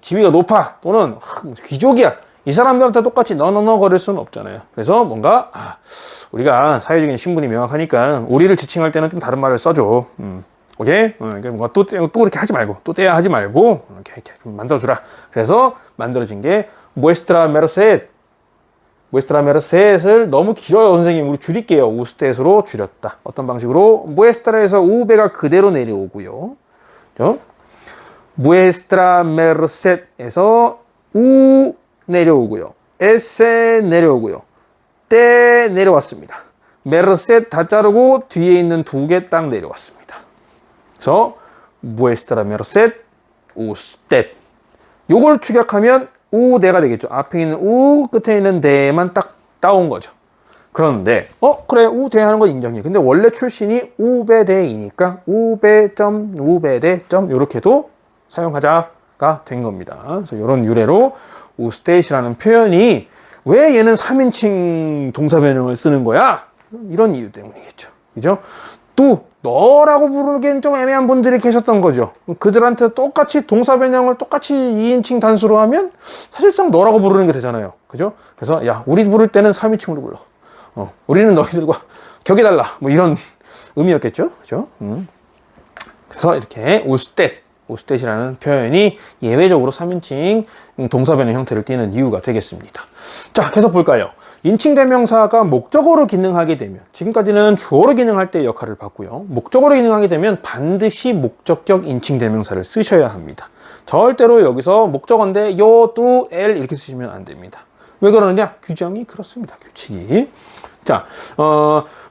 지위가 높아 또는 귀족이야. 이 사람들한테 똑같이 너너너 거릴 수는 없잖아요. 그래서 뭔가 우리가 사회적인 신분이 명확하니까 우리를 지칭할 때는 좀 다른 말을 써줘. 오케이? 그러니까 뭔가 또 이렇게 하지 말고 또 떼야 하지 말고 이렇게 좀 만들어주라. 그래서 만들어진 게 muestra merced. muestra merced을 너무 길어요, 선생님. 우리 줄일게요. 우스텟으로 줄였다. 어떤 방식으로? muestra에서 우베가 그대로 내려오고요. muestra merced에서 우 내려오고요. s 내려오고요. 때 내려왔습니다. merced 다 자르고 뒤에 있는 두 개 딱 내려왔습니다. 그래서 muestra merced usted. 요걸 축약하면 우대가 되겠죠. 앞에 있는 우, 끝에 있는 대만 딱 따온 거죠. 그런데 그래 우대 하는 건 인정해. 근데 원래 출신이 우베대이니까 우베대 이렇게도 사용하자가 된 겁니다. 그래서 이런 유래로 우스텟이라는 표현이 왜 얘는 3인칭 동사 변형을 쓰는 거야? 이런 이유 때문이겠죠. 그죠? 또 너라고 부르기엔 좀 애매한 분들이 계셨던 거죠. 그들한테 똑같이 동사 변형을 똑같이 2인칭 단수로 하면 사실상 너라고 부르는 게 되잖아요. 그죠? 그래서 야, 우리 부를 때는 3인칭으로 불러. 우리는 너희들과 격이 달라. 뭐 이런 의미였겠죠. 그죠? 그래서 이렇게 우스텟이라는 표현이 예외적으로 3인칭 동사 변형 형태를 띠는 이유가 되겠습니다. 자, 계속 볼까요? 인칭대명사가 목적어로 기능하게 되면, 지금까지는 주어로 기능할 때의 역할을 봤고요. 목적어로 기능하게 되면 반드시 목적격 인칭대명사를 쓰셔야 합니다. 절대로 여기서 목적어인데 요, 뚜, 엘 이렇게 쓰시면 안 됩니다. 왜 그러느냐? 규정이 그렇습니다. 규칙이. 자,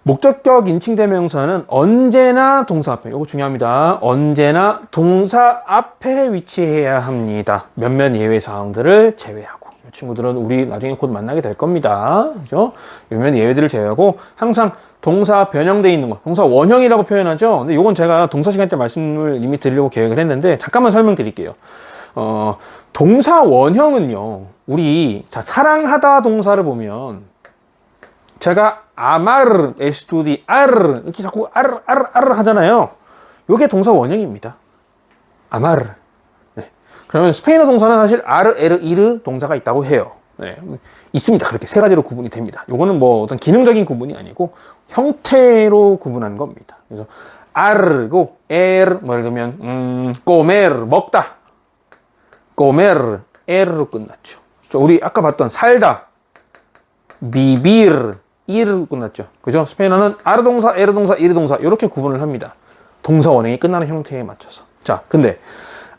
목적격 인칭대명사는 언제나 동사 앞에, 이거 중요합니다. 언제나 동사 앞에 위치해야 합니다. 몇몇 예외 사항들을 제외하고. 이 친구들은 우리 나중에 곧 만나게 될 겁니다. 그죠? 몇몇 예외들을 제외하고 항상 동사 변형되어 있는 거, 동사 원형이라고 표현하죠. 근데 이건 제가 동사 시간 때 말씀을 이미 드리려고 계획을 했는데 잠깐만 설명드릴게요. 동사 원형은요, 우리 자 사랑하다 동사를 보면 제가 아마르, 에스투디, 아르 이렇게 자꾸 아르 하잖아요. 이게 동사 원형입니다. 아마르. 네. 그러면 스페인어 동사는 사실 아르, 에르, 이르 동사가 있다고 해요. 네. 있습니다. 그렇게 세 가지로 구분이 됩니다. 요거는 뭐 어떤 기능적인 구분이 아니고 형태로 구분한 겁니다. 그래서 아르고 에르, 뭐 예를 들면 꼬메르 먹다, 꼬메르 에르로 끝났죠. 우리 아까 봤던 살다, 비비르 이르로 끝났죠. 그죠? 스페인어는 아르 동사, 에르 동사, 이르 동사 이렇게 구분을 합니다. 동사 원형이 끝나는 형태에 맞춰서. 자, 근데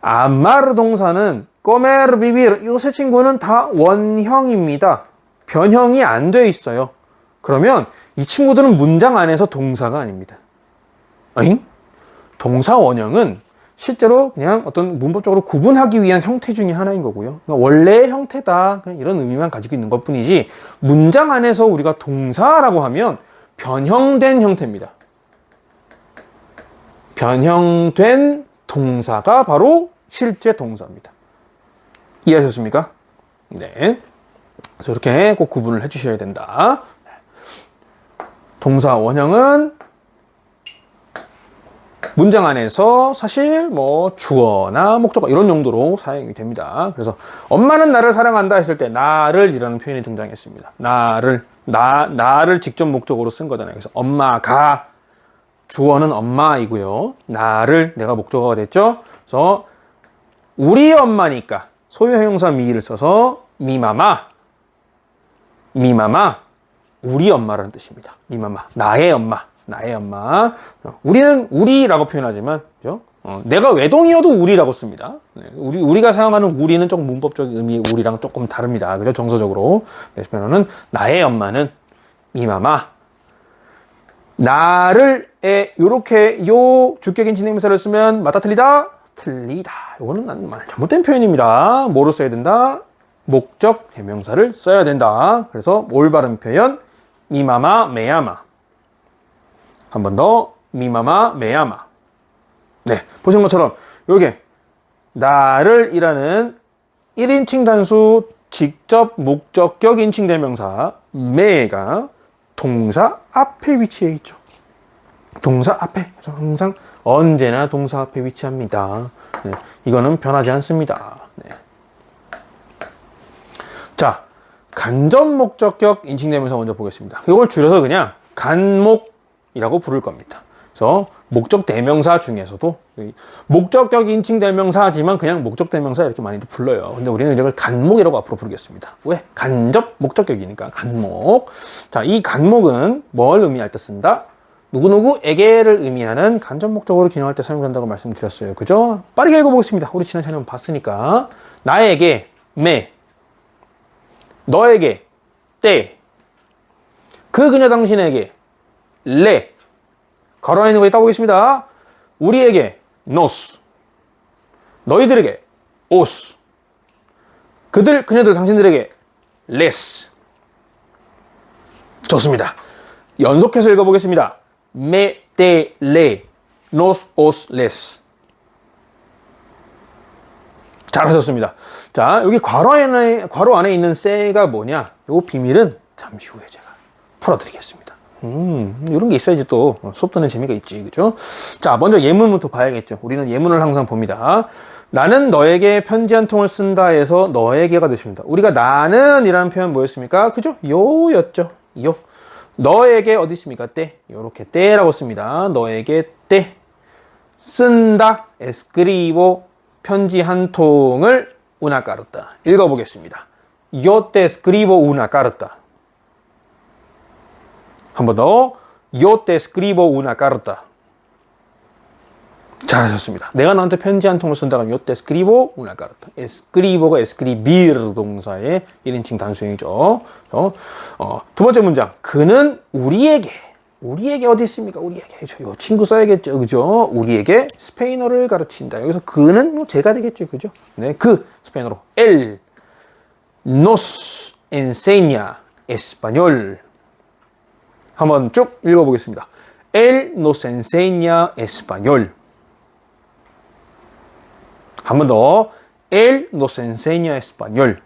아마르 동사는 꼬메르, 비비르 이 세 친구는 다 원형입니다. 변형이 안 돼 있어요. 그러면 이 친구들은 문장 안에서 동사가 아닙니다. 어잉? 동사 원형은 실제로 그냥 어떤 문법적으로 구분하기 위한 형태 중에 하나인 거고요. 그러니까 원래의 형태다. 그냥 이런 의미만 가지고 있는 것 뿐이지 문장 안에서 우리가 동사라고 하면 변형된 형태입니다. 변형된 동사가 바로 실제 동사입니다. 이해하셨습니까? 네. 그래서 이렇게 꼭 구분을 해주셔야 된다. 동사 원형은 문장 안에서 사실 뭐 주어나 목적어 이런 용도로 사용이 됩니다. 그래서 엄마는 나를 사랑한다 했을 때 나를이라는 표현이 등장했습니다. 나를 직접 목적으로 쓴 거잖아요. 그래서 엄마가 주어는 엄마이고요. 나를 내가 목적어가 됐죠. 그래서 우리 엄마니까 소유형 형사 미를 써서 미마마 우리 엄마라는 뜻입니다. 미마마 나의 엄마. 우리는 우리라고 표현하지만, 그죠? 내가 외동이어도 우리라고 씁니다. 네, 우리가 사용하는 우리는 조금 문법적인 의미의 우리랑 조금 다릅니다. 그죠? 정서적으로. 그래서 나의 엄마는 미마마. 나를, 요렇게, 주격인 진행명사를 쓰면, 맞다, 틀리다? 틀리다. 요거는 잘못된 표현입니다. 뭐로 써야 된다? 목적 대명사를 써야 된다. 그래서 올바른 표현, 미마마, 메야마. 한 번 더, 미마마, 메야마. 네, 보시는 것처럼, 요게, 나를 이라는 1인칭 단수 직접 목적격 인칭 대명사, 메가 동사 앞에 위치해 있죠. 동사 앞에. 항상 언제나 동사 앞에 위치합니다. 네, 이거는 변하지 않습니다. 네. 자, 간접 목적격 인칭 대명사 먼저 보겠습니다. 이걸 줄여서 그냥 간목이라고 부를 겁니다. 그래서 목적 대명사 중에서도 목적격 인칭 대명사지만 그냥 목적 대명사 이렇게 많이들 불러요. 근데 우리는 이걸 간목이라고 앞으로 부르겠습니다. 왜? 간접 목적격이니까 간목. 자, 이 간목은 뭘 의미할 때 쓴다? 누구누구에게를 의미하는 간접 목적으로 기능할 때 사용된다고 말씀드렸어요. 그죠? 빠르게 읽어보겠습니다. 우리 지난 시간에 봤으니까. 나에게, 매. 너에게, 때. 그 그녀 당신에게, 레. 가로 안에 있는 거 있다고 보겠습니다. 우리에게, 노스. 너희들에게, 오스. 그들, 그녀들, 당신들에게, 레스. 좋습니다. 연속해서 읽어보겠습니다. 메, 테, 레, 노스, 오스, 레스. 잘하셨습니다. 자, 여기 괄호 안에 있는 세가 뭐냐? 요 비밀은 잠시 후에 제가 풀어드리겠습니다. 이런 게 있어야지 또 수업 듣는 재미가 있지, 그죠? 자, 먼저 예문부터 봐야겠죠. 우리는 예문을 항상 봅니다. 나는 너에게 편지 한 통을 쓴다 해서 너에게가 되십니다. 우리가 나는 이라는 표현 뭐였습니까? 그죠? 요였죠. 요. 너에게 어디 있습니까? 때. 요렇게 때라고 씁니다. 너에게 때. 쓴다. escribo. 편지 한 통을 una carta. 읽어보겠습니다. Yo te escribo una carta. 한 번 더. Yo te escribo una carta. 잘하셨습니다. 내가 너한테 편지 한 통을 쓴다 그러면 yo te escribo una carta. escribo가 escribir 동사의 1인칭 단수형이죠. 두 번째 문장. 그는 우리에게 어디 있습니까? 우리에게. 요 친구 써야겠죠. 그죠? 우리에게 스페인어를 가르친다. 여기서 그는 뭐 제가 되겠죠. 그죠? 네, 그 스페인어로 él nos enseña español. 한번 쭉 읽어보겠습니다. él nos enseña español. 한 번 더. él nos enseña español.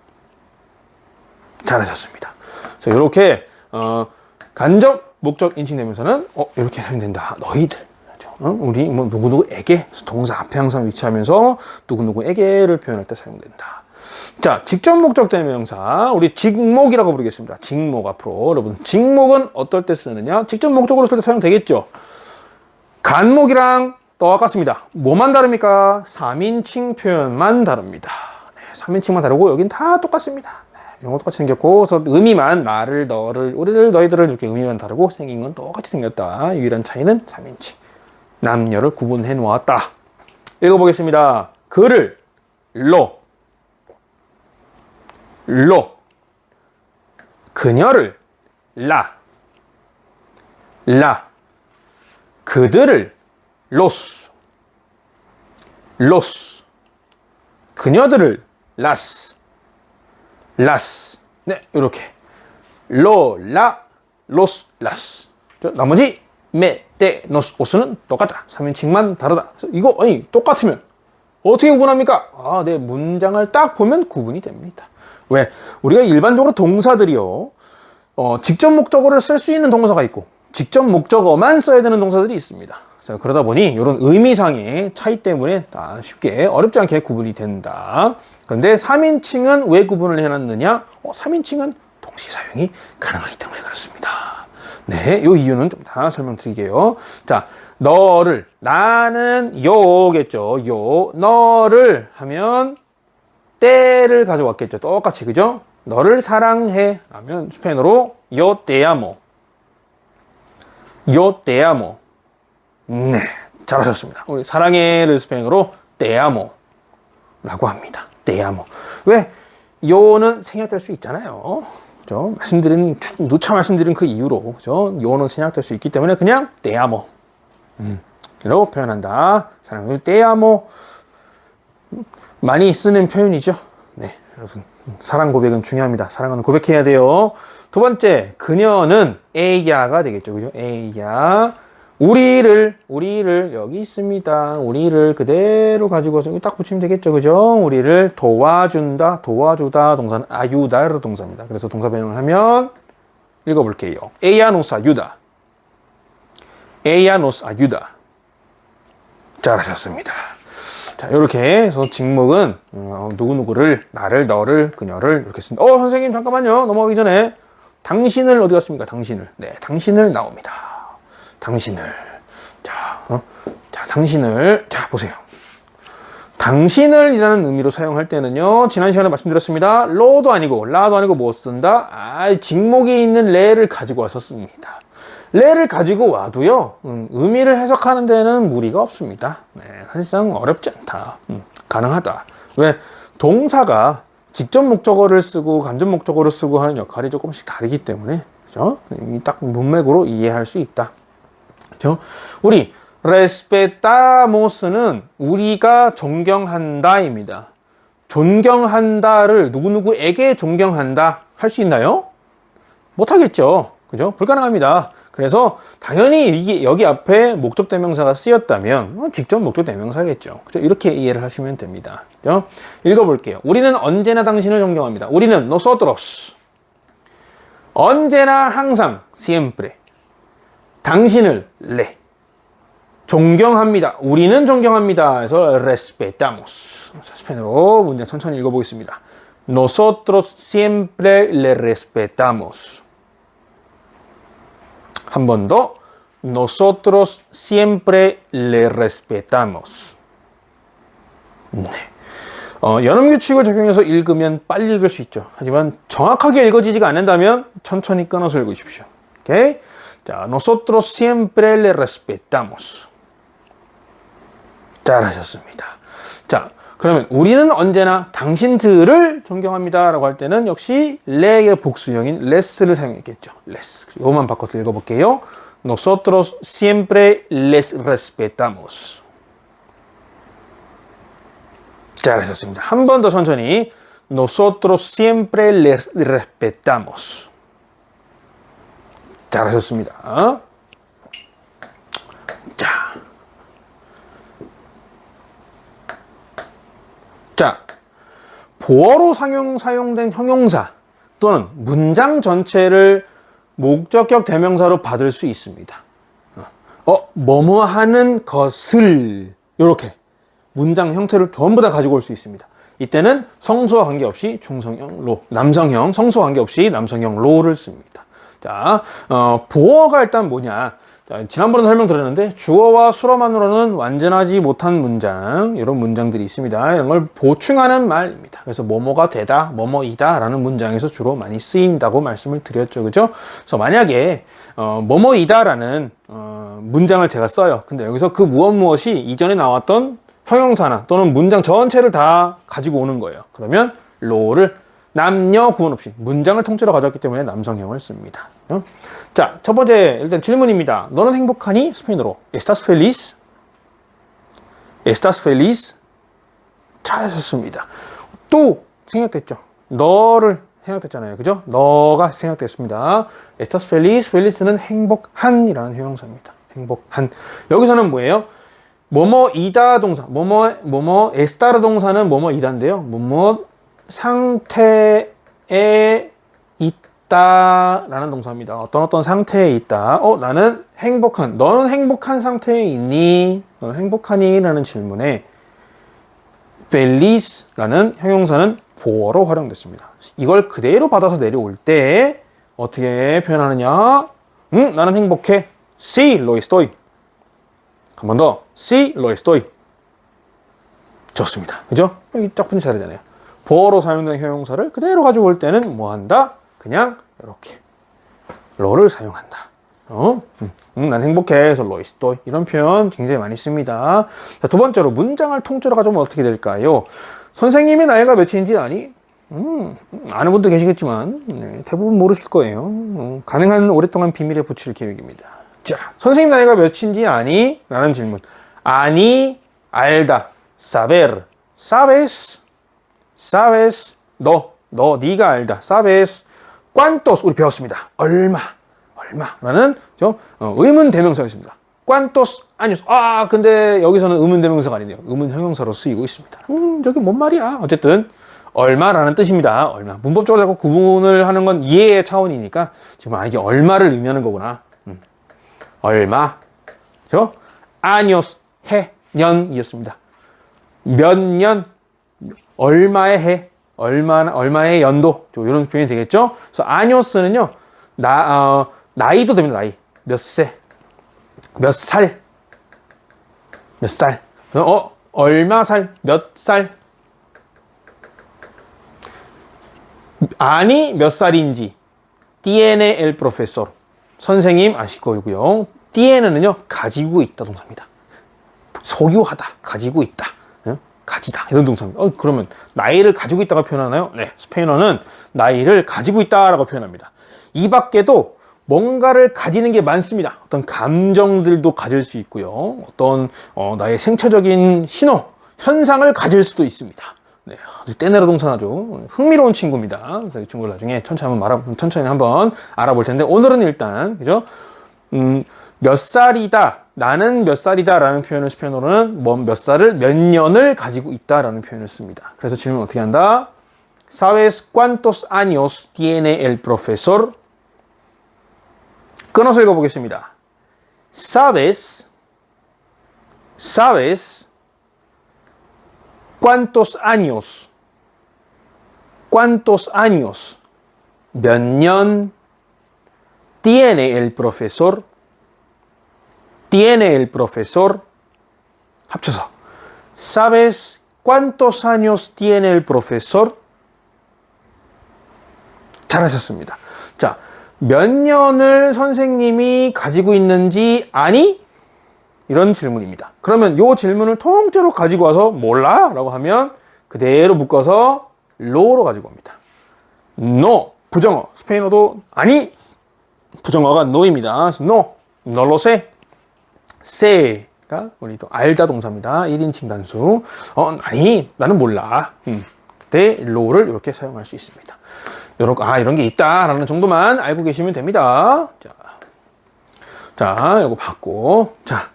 잘하셨습니다. 그래서 이렇게 간접 목적 인칭되면서는 이렇게 하면 된다. 너희들. 우리 뭐 누구누구에게 동사 앞에 항상 위치하면서 누구누구에게를 표현할 때 사용된다. 자, 직접 목적 대명사 우리 직목이라고 부르겠습니다. 직목 앞으로 여러분 직목은 어떨 때 쓰느냐? 직접 목적으로 쓸 때 사용되겠죠. 간목이랑 똑같습니다. 뭐만 다릅니까? 3인칭 표현만 다릅니다. 네, 3인칭만 다르고 여긴 다 똑같습니다. 네, 이런 거 똑같이 생겼고 그래서 의미만 나를, 너를, 우리를, 너희들을 이렇게 의미만 다르고 생긴 건 똑같이 생겼다. 유일한 차이는 3인칭. 남녀를 구분해 놓았다. 읽어보겠습니다. 그를 로 그녀를 라 그들을 로스 그녀들을 라스 네, 이렇게 로스 라스 나머지 메, 테, 노스, 오스는 똑같다. 3인칭만 다르다. 이거 아니 똑같으면 어떻게 구분합니까? 네, 문장을 딱 보면 구분이 됩니다. 왜? 우리가 일반적으로 동사들이요. 직접 목적어를 쓸 수 있는 동사가 있고 직접 목적어만 써야 되는 동사들이 있습니다. 자, 그러다 보니 이런 의미상의 차이 때문에 쉽게 어렵지 않게 구분이 된다. 그런데 3인칭은 왜 구분을 해놨느냐? 3인칭은 동시 사용이 가능하기 때문에 그렇습니다. 네, 이 이유는 좀 다 설명드릴게요. 자, 너를, 나는 요겠죠. 너를 하면 때를 가져왔겠죠. 똑같이, 그죠? 너를 사랑해 하면 스페인어로 yo te amo. 네, 잘하셨습니다. 우리 사랑해를 스페인어로 te amo 라고 합니다. te amo. 왜? 요는 생략될 수 있잖아요. 그죠? 누차 말씀드린 그 이유로, 그죠? 요는 생략될 수 있기 때문에 그냥 te amo. 이라고 표현한다. 사랑해, te amo. 많이 쓰는 표현이죠. 네, 여러분. 사랑 고백은 중요합니다. 사랑은 고백해야 돼요. 두 번째, 그녀는 에야가 되겠죠. 그죠? 에야. 우리를 여기 있습니다. 우리를 그대로 가지고 와서 여기 딱 붙이면 되겠죠. 그죠? 우리를 도와주다 동사는 ayudar 동사입니다. 그래서 동사 변형을 하면 읽어볼게요. Ella nos ayuda. 잘하셨습니다. 자, 이렇게 해서 직목은 누구누구를, 나를, 너를, 그녀를 이렇게 씁니다. 선생님 잠깐만요. 넘어가기 전에 당신을 어디 갔습니까? 당신을. 네, 당신을 나옵니다. 당신을. 당신을. 자, 보세요. 당신을이라는 의미로 사용할 때는요. 지난 시간에 말씀드렸습니다. 로도 아니고 라도 아니고 뭐 쓴다? 직목이 있는 레를 가지고 와서 씁니다. 레를 가지고 와도요. 의미를 해석하는 데는 무리가 없습니다. 네, 사실상 어렵지 않다. 가능하다. 왜? 동사가 직접 목적어를 쓰고 간접 목적어를 쓰고 하는 역할이 조금씩 다르기 때문에 그죠? 딱 문맥으로 이해할 수 있다. 그죠? 우리 respetamos는 우리가 존경한다입니다. 존경한다를 누구누구에게 존경한다 할 수 있나요? 못하겠죠. 그죠? 불가능합니다. 그래서 당연히 이게 여기 앞에 목적 대명사가 쓰였다면 직접 목적 대명사겠죠. 그죠? 이렇게 이해를 하시면 됩니다. 그죠? 읽어볼게요. 우리는 언제나 당신을 존경합니다. 우리는 nosotros. 언제나 항상 siempre. 당신을 le. 존경합니다. 우리는 존경합니다. 그래서 respetamos. 스페인어로 문장 천천히 읽어보겠습니다. Nosotros siempre le respetamos. 한 번 더. Nosotros siempre le respetamos. 네. 연음 규칙을 적용해서 읽으면 빨리 읽을 수 있죠. 하지만 정확하게 읽어지지가 않는다면 천천히 끊어서 읽으십시오. 오케이? 자, nosotros siempre le respetamos. 잘하셨습니다. 자, 그러면 우리는 언제나 당신들을 존경합니다 라고 할 때는 역시 레의 복수형인 les를 사용했겠죠. les. 이것만 바꿔서 읽어볼게요. Nosotros siempre les respetamos. 잘하셨습니다. 한 번 더 천천히. Nosotros siempre les respetamos. 잘하셨습니다. 자, 보어로 사용된 형용사 또는 문장 전체를 목적격 대명사로 받을 수 있습니다. 뭐뭐 하는 것을 이렇게 문장 형태를 전부 다 가지고 올 수 있습니다. 이때는 성수와 관계없이 중성형 로, 남성형 성수와 관계없이 남성형 로를 씁니다. 자, 보어가 일단 뭐냐? 자, 지난번에 설명드렸는데 주어와 수어만으로는 완전하지 못한 문장, 이런 문장들이 있습니다. 이런 걸 보충하는 말입니다. 그래서 뭐뭐가 되다, 뭐뭐이다 라는 문장에서 주로 많이 쓰인다고 말씀을 드렸죠. 그죠? 그래서 만약에 뭐뭐이다 라는 문장을 제가 써요. 근데 여기서 그 무엇이 이전에 나왔던 형용사나 또는 문장 전체를 다 가지고 오는 거예요. 그러면 로를 남녀 구분 없이 문장을 통째로 가져왔기 때문에 남성형을 씁니다. 자, 첫 번째 일단 질문입니다. 너는 행복하니? 스페인어로 ¿Estás feliz? ¿Estás feliz? 잘하셨습니다. 또 생략됐죠. 너를 생략됐잖아요. 그죠? 너가 생략됐습니다. ¿Estás feliz? feliz는 행복한이라는 형용사입니다. 행복한. 여기서는 뭐예요? 뭐뭐이다 동사, 뭐뭐 에스타르 동사는 뭐뭐이다인데요. 뭐뭐 상태에 있다라는 동사입니다. 어떤 상태에 있다. 나는 행복한. 너는 행복한 상태에 있니? 너는 행복하니? 라는 질문에 feliz 라는 형용사는 보어로 활용됐습니다. 이걸 그대로 받아서 내려올 때 어떻게 표현하느냐? 나는 행복해. Sí, lo estoy. 한 번 더. Sí, lo estoy. 좋습니다. 그죠? 여기 딱 분이 잘하잖아요. 보어로 사용된 형용사를 그대로 가지고 올 때는 뭐 한다? 그냥 이렇게 lo를 사용한다. 난 행복해. 그래서 lo estoy. 이런 표현 굉장히 많이 씁니다. 자, 두 번째로 문장을 통째로 가져오면 어떻게 될까요? 선생님의 나이가 몇인지 아니? 아는 분도 계시겠지만 네, 대부분 모르실 거예요. 가능한 오랫동안 비밀에 붙일 계획입니다. 자, 선생님 나이가 몇인지 아니? 라는 질문. 아니, 알다. saber. sabes. sabes. 네가 알다. sabes. cuántos. 우리 배웠습니다. 얼마라는 의문 대명사가 있습니다. cuántos años. 근데 여기서는 의문 대명사가 아니네요. 의문 형용사로 쓰이고 있습니다. 저게 뭔 말이야? 어쨌든 얼마라는 뜻입니다. 얼마. 문법적으로 자꾸 구분을 하는 건 이해의 차원이니까 지금 이게 얼마를 의미하는 거구나. 얼마. 그죠? años. 해. 년이었습니다. 몇 년. 얼마의 해. 얼마의 연도. 이런 표현이 되겠죠? 그래서 años는요. 나이도 됩니다. 나이. 몇 세. 몇 살. 몇 살. 얼마 살. 몇 살. 아니 몇 살인지. tiene el profesor. 선생님 아실 거고요. tiene는요. 가지고 있다 동사입니다. 소유하다. 가지고 있다. 가지다. 이런 동사입니다. 그러면 나이를 가지고 있다가 표현하나요? 네. 스페인어는 나이를 가지고 있다라고 표현합니다. 이 밖에도 뭔가를 가지는 게 많습니다. 어떤 감정들도 가질 수 있고요. 어떤 나의 생체적인 신호, 현상을 가질 수도 있습니다. 네, 아주 떼내라 동사나죠. 흥미로운 친구입니다. 그래서 이 친구를 나중에 천천히 한번 알아볼 텐데 오늘은 일단 그죠? 몇 살이다. 나는 몇 살이다 라는 표현을 스페인어로는 몇 살을 몇 년을 가지고 있다 라는 표현을 씁니다. 그래서 질문 어떻게 한다? ¿Sabes cuántos años tiene el profesor? 끊어서 읽어보겠습니다. ¿Sabes cuántos años? ¿Cuántos años? 몇 년 tiene el profesor? tiene el profesor? 합쳐서 ¿Sabes cuántos años tiene el profesor? 잘하셨습니다. 자, 몇 년을 선생님이 가지고 있는지 아니? 이런 질문입니다. 그러면 요 질문을 통째로 가지고 와서 몰라? 라고 하면 그대로 묶어서 no로 가지고 옵니다. no, 부정어. 스페인어도 아니, 부정어가 no입니다. no, no lo sé. sé가 우리 또 알다 동사입니다. 1인칭 단수. 아니, 나는 몰라. 그때 no를 이렇게 사용할 수 있습니다. 이런 게 있다라는 정도만 알고 계시면 됩니다. 자, 이거 받고. 자,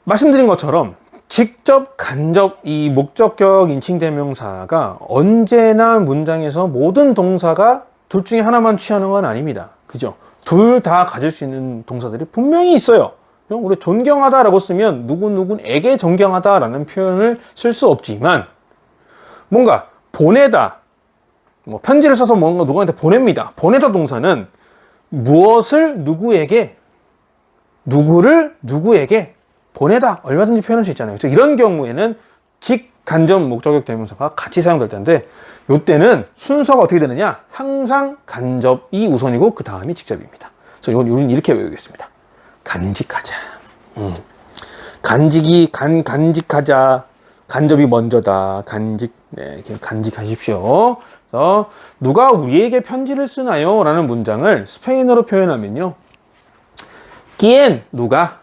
말씀드린 것처럼 직접, 간접 이 목적격 인칭대명사가 언제나 문장에서 모든 동사가 둘 중에 하나만 취하는 건 아닙니다. 그죠? 둘 다 가질 수 있는 동사들이 분명히 있어요. 우리 존경하다라고 쓰면 누구누구에게 존경하다라는 표현을 쓸 수 없지만 뭔가 보내다, 뭐 편지를 써서 뭔가 누구한테 보냅니다. 보내다 동사는 무엇을 누구에게, 누구를 누구에게 보내다 얼마든지 표현할 수 있잖아요. 그래서 이런 경우에는 직간접 목적격 대명사가 같이 사용될 텐데 이때는 순서가 어떻게 되느냐? 항상 간접이 우선이고 그 다음이 직접입니다. 그래서 이건 이렇게 외우겠습니다. 간직하자. 간직하자. 간접이 먼저다. 간직하십시오. 그래서 누가 우리에게 편지를 쓰나요? 라는 문장을 스페인어로 표현하면요. ¿Quién? 누가?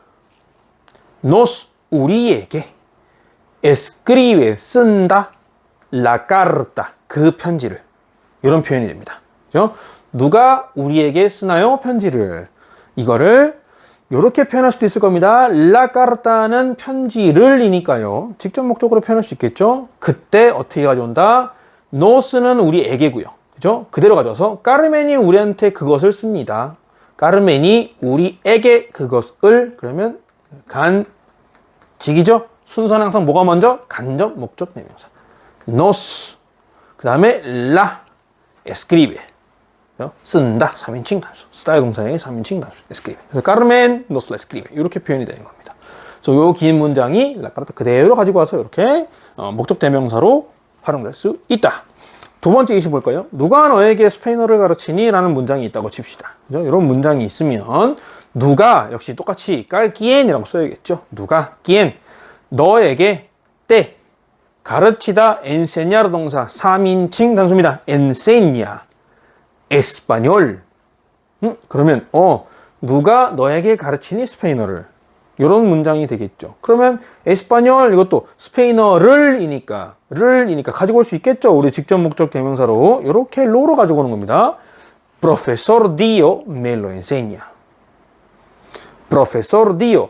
nos 우리에게 escribe 쓴다 la carta 그 편지를 이런 표현이 됩니다. 그죠? 누가 우리에게 쓰나요? 편지를 이거를 이렇게 표현할 수도 있을 겁니다. la carta는 편지를이니까요. 직접 목적으로 표현할 수 있겠죠? 그때 어떻게 가져온다? nos는 우리에게고요. 그죠? 그대로 가져와서 까르멘이 우리한테 그것을 씁니다. 까르멘이 우리에게 그것을 그러면 간직이죠? 순서는 항상 뭐가 먼저? 간접 목적 대명사. nos 그 다음에 la escribe 쓴다 3인칭 단수. 쓰다의 동사의 3인칭 단수. escribe. 그래서 Carmen nos la escribe 이렇게 표현이 되는 겁니다. 그래서 요 긴 문장이 la carta 그대로 가지고 와서 이렇게 목적 대명사로 활용될 수 있다. 두 번째 이슈 볼까요? 누가 너에게 스페인어를 가르치니? 라는 문장이 있다고 칩시다. 그죠? 이런 문장이 있으면 누가 역시 똑같이 quién이라고 써야겠죠. 누가 quién 너에게 때 가르치다 enseñar 동사 3인칭 단수입니다. enseña español 그러면 누가 너에게 가르치니 스페인어를 이런 문장이 되겠죠. 그러면 에스파뇰 이것도 스페인어를이니까 가지고 올 수 있겠죠. 우리 직접 목적 대명사로 이렇게 로로 가지고 오는 겁니다. Profesor Dio me lo enseña. Profesor Dio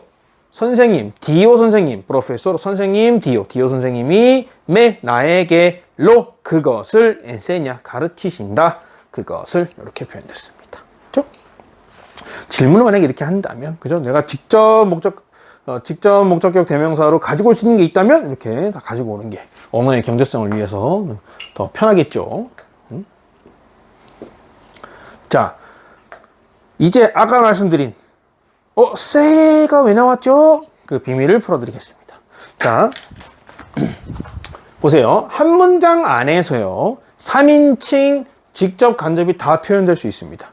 선생님, 디오 선생님, Profesor 선생님, 디오 선생님이 me 나에게 로 그것을 enseña 가르치신다. 그것을 이렇게 표현됐습니다. 그렇죠? 질문을 만약에 이렇게 한다면, 그죠? 내가 직접 목적격 대명사로 가지고 올 수 있는 게 있다면, 이렇게 다 가지고 오는 게 언어의 경제성을 위해서 더 편하겠죠. 자, 이제 아까 말씀드린, 세가 왜 나왔죠? 그 비밀을 풀어드리겠습니다. 자, 보세요. 한 문장 안에서요, 3인칭 직접 간접이 다 표현될 수 있습니다.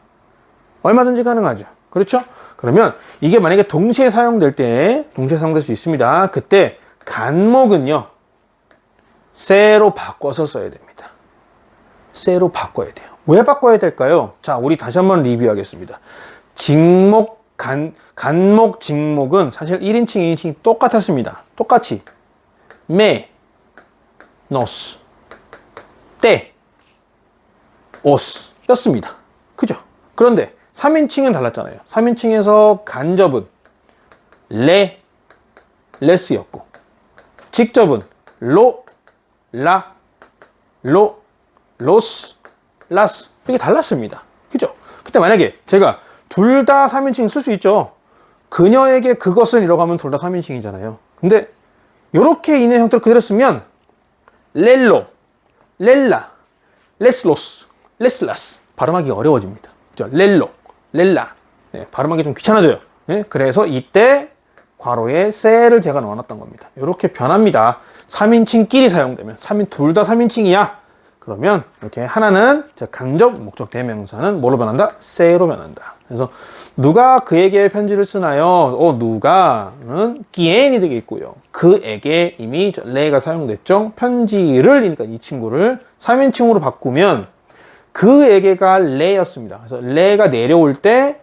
얼마든지 가능하죠. 그렇죠? 그러면 이게 만약에 동시에 사용될 수 있습니다. 그때 간목은요, 세로 바꿔서 써야 됩니다. 세로 바꿔야 돼요. 왜 바꿔야 될까요? 자, 우리 다시 한번 리뷰하겠습니다. 간목, 직목은 사실 1인칭, 2인칭이 똑같았습니다. 똑같이 me, nos, te, os 였습니다. 그죠? 그런데 3인칭은 달랐잖아요. 3인칭에서 간접은 레스였고 직접은 로, 라, 로, 로스, 라스 이게 달랐습니다. 그죠? 그때 만약에 제가 둘 다 3인칭 쓸 수 있죠. 그녀에게 그것은 이라고 하면 둘 다 3인칭이잖아요. 근데 이렇게 있는 형태로 그대로 쓰면 렐로, 렐라, 레슬로스, 레슬라스 발음하기 어려워집니다. 그죠? 렐로, 렐라 발음하기 좀 귀찮아져요. 그래서 이때 괄호에 세를 제가 넣어놨던 겁니다. 이렇게 변합니다. 3인칭끼리 사용되면 둘 다 3인칭이야. 그러면 이렇게 하나는 간접 목적 대명사는 뭐로 변한다? 세로 변한다. 그래서 누가 그에게 편지를 쓰나요? 누가는 quién이 되겠고요. 그에게 이미 레가 사용됐죠. 편지를이니까 이 친구를 3인칭으로 바꾸면 그에게가 레였습니다. 그래서 레가 내려올 때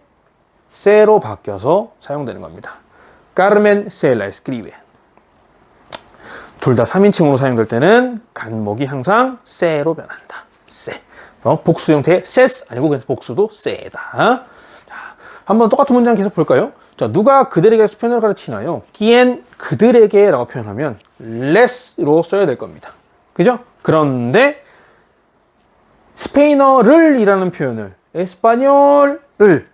세로 바뀌어서 사용되는 겁니다. Carmen se la escribe. 둘 다 3인칭으로 사용될 때는 간목이 항상 세로 변한다. 세. 복수 형태의 ses 아니고 그냥 복수도 세다. 자, 한번 똑같은 문장 계속 볼까요? 자, 누가 그들에게 스페인어를 가르치나요? quién 그들에게 라고 표현하면 les로 써야 될 겁니다. 그죠? 그런데 스페인어를 이라는 표현을 에스파뇰을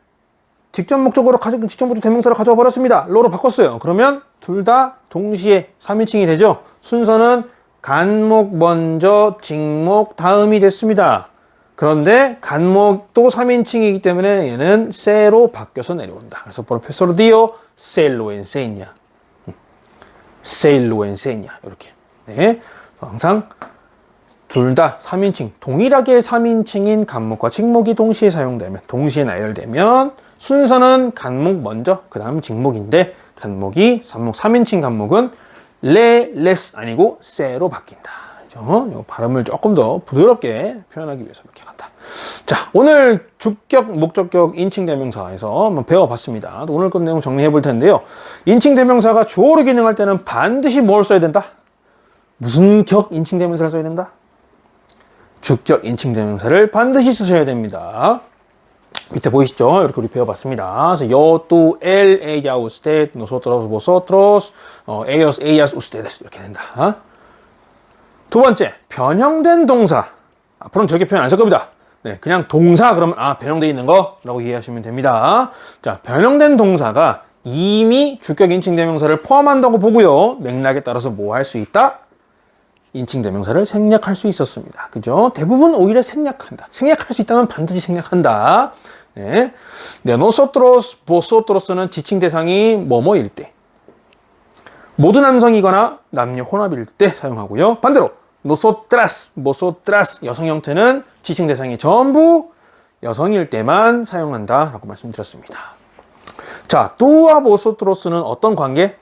직접 목적으로 직접 목적 대명사로 가져와 버렸습니다. 로로 바꿨어요. 그러면 둘 다 동시에 3인칭이 되죠. 순서는 간목 먼저, 직목 다음이 됐습니다. 그런데 간목도 3인칭이기 때문에 얘는 세로 바뀌어서 내려온다. 그래서 profesor Dio se lo enseña. se lo enseña. 이렇게. 네. 항상 둘 다 3인칭, 동일하게 3인칭인 간목과 직목이 동시에 사용되면, 동시에 나열되면 순서는 간목 먼저, 그 다음 직목인데 간목이 3인칭 간목은 레, 레스 아니고 세로 바뀐다. 이 발음을 조금 더 부드럽게 표현하기 위해서 이렇게 간다. 자, 오늘 주격, 목적격, 인칭 대명사에서 한번 배워봤습니다. 오늘 것 내용 정리해 볼 텐데요. 인칭 대명사가 주어로 기능할 때는 반드시 뭘 써야 된다? 무슨 격 인칭 대명사를 써야 된다? 주격 인칭 대명사를 반드시 쓰셔야 됩니다. 밑에 보이시죠? 이렇게 우리 배워봤습니다. 그래서 yo, tú, él, ella, usted, nosotros, vosotros, ellos, ellas, ustedes 이렇게 된다. 두 번째, 변형된 동사. 앞으로는 저렇게 표현 안 쓸 겁니다. 네, 그냥 동사 그러면 변형되어 있는 거라고 이해하시면 됩니다. 자, 변형된 동사가 이미 주격 인칭 대명사를 포함한다고 보고요. 맥락에 따라서 뭐 할 수 있다? 인칭 대명사를 생략할 수 있었습니다. 그죠? 대부분 오히려 생략한다. 생략할 수 있다면 반드시 생략한다. 네. nosotros, vosotros는 지칭 대상이 뭐뭐일 때, 모두 남성이거나 남녀 혼합일 때 사용하고요. 반대로 nosotras, vosotras 여성 형태는 지칭 대상이 전부 여성일 때만 사용한다라고 말씀드렸습니다. 자, tú와 vosotros는 어떤 관계?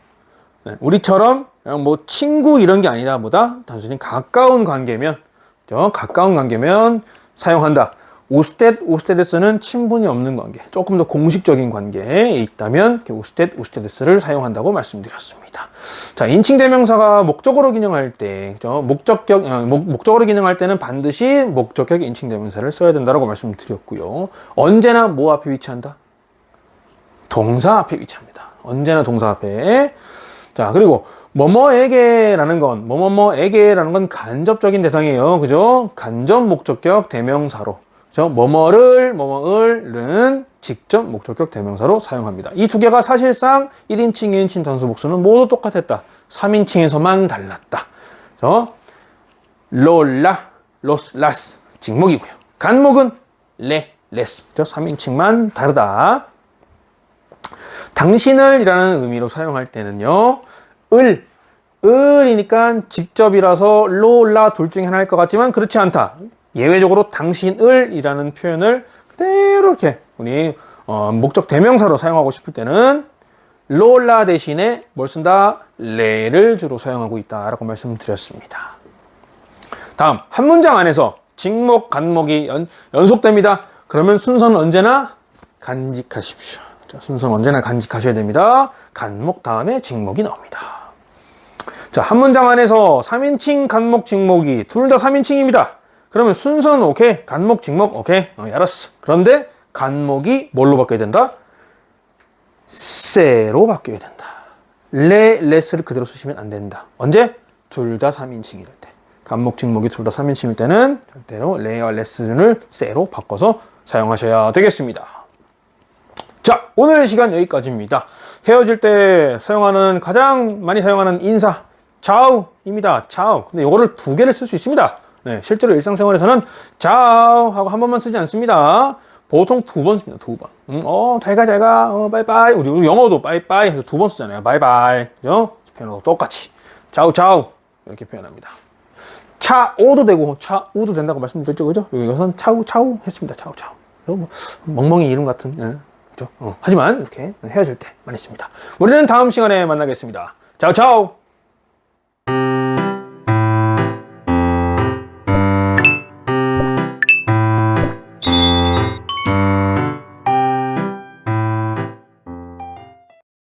네, 우리처럼 그냥 뭐 친구 이런 게 아니다 보다 단순히 가까운 관계면, 그죠? 가까운 관계면 사용한다. usted, ustedes는 친분이 없는 관계, 조금 더 공식적인 관계에 있다면 usted, ustedes를 사용한다고 말씀드렸습니다. 자, 인칭 대명사가 목적어로 기능할 때, 그죠? 목적어로 기능할 때는 반드시 목적격 인칭 대명사를 써야 된다고 말씀드렸고요. 언제나 뭐 앞에 위치한다? 동사 앞에 위치합니다. 언제나 동사 앞에. 자, 그리고 뭐뭐에게라는 건 간접적인 대상이에요. 그죠? 간접 목적격 대명사로. 그죠? 뭐뭐을은 직접 목적격 대명사로 사용합니다. 이 두 개가 사실상 1인칭, 2인칭 단수 복수는 모두 똑같았다. 3인칭에서만 달랐다. 그죠? 롤라, 로스, 라스 직목이고요. 간목은 레, 레스. 그죠? 3인칭만 다르다. 당신을 이라는 의미로 사용할 때는요, 을이니까 직접이라서 롤라 둘 중에 하나일 것 같지만 그렇지 않다. 예외적으로 당신을 이라는 표현을 그대로 이렇게 우리 목적 대명사로 사용하고 싶을 때는 롤라 대신에 뭘 쓴다? 레를 주로 사용하고 있다라고 말씀드렸습니다. 다음, 한 문장 안에서 직목, 간목이 연속됩니다. 그러면 순서는 언제나 간직하십시오. 자, 순서는 언제나 간직하셔야 됩니다. 간목 다음에 직목이 나옵니다. 자, 한 문장 안에서 3인칭, 간목, 직목이 둘 다 3인칭입니다. 그러면 순서는 오케이. 간목, 직목 오케이. 알았어. 그런데 간목이 뭘로 바뀌어야 된다? 세로 바뀌어야 된다. 레스를 그대로 쓰시면 안 된다. 언제? 둘 다 3인칭일 때. 간목, 직목이 둘 다 3인칭일 때는 절대로 레와 레스를 세로 바꿔서 사용하셔야 되겠습니다. 자, 오늘 시간 여기까지입니다. 헤어질 때 가장 많이 사용하는 인사, 차우입니다. 차우. 근데 이거를 두 개를 쓸 수 있습니다. 네, 실제로 일상생활에서는 차우 하고 한 번만 쓰지 않습니다. 보통 두 번 씁니다. 두 번. 잘가, 바이바이. 우리 영어도 바이바이 해서 두 번 쓰잖아요. 바이바이. 그죠? 스페인어도 똑같이. 차우, 차우. 이렇게 표현합니다. 차오도 되고 차우도 된다고 말씀드렸죠, 그죠? 여기서는 차우 했습니다. 차우. 뭐 멍멍이 이름 같은, 예, 그죠? 하지만 이렇게 헤어질 때 많이 씁니다. 우리는 다음 시간에 만나겠습니다. 차우.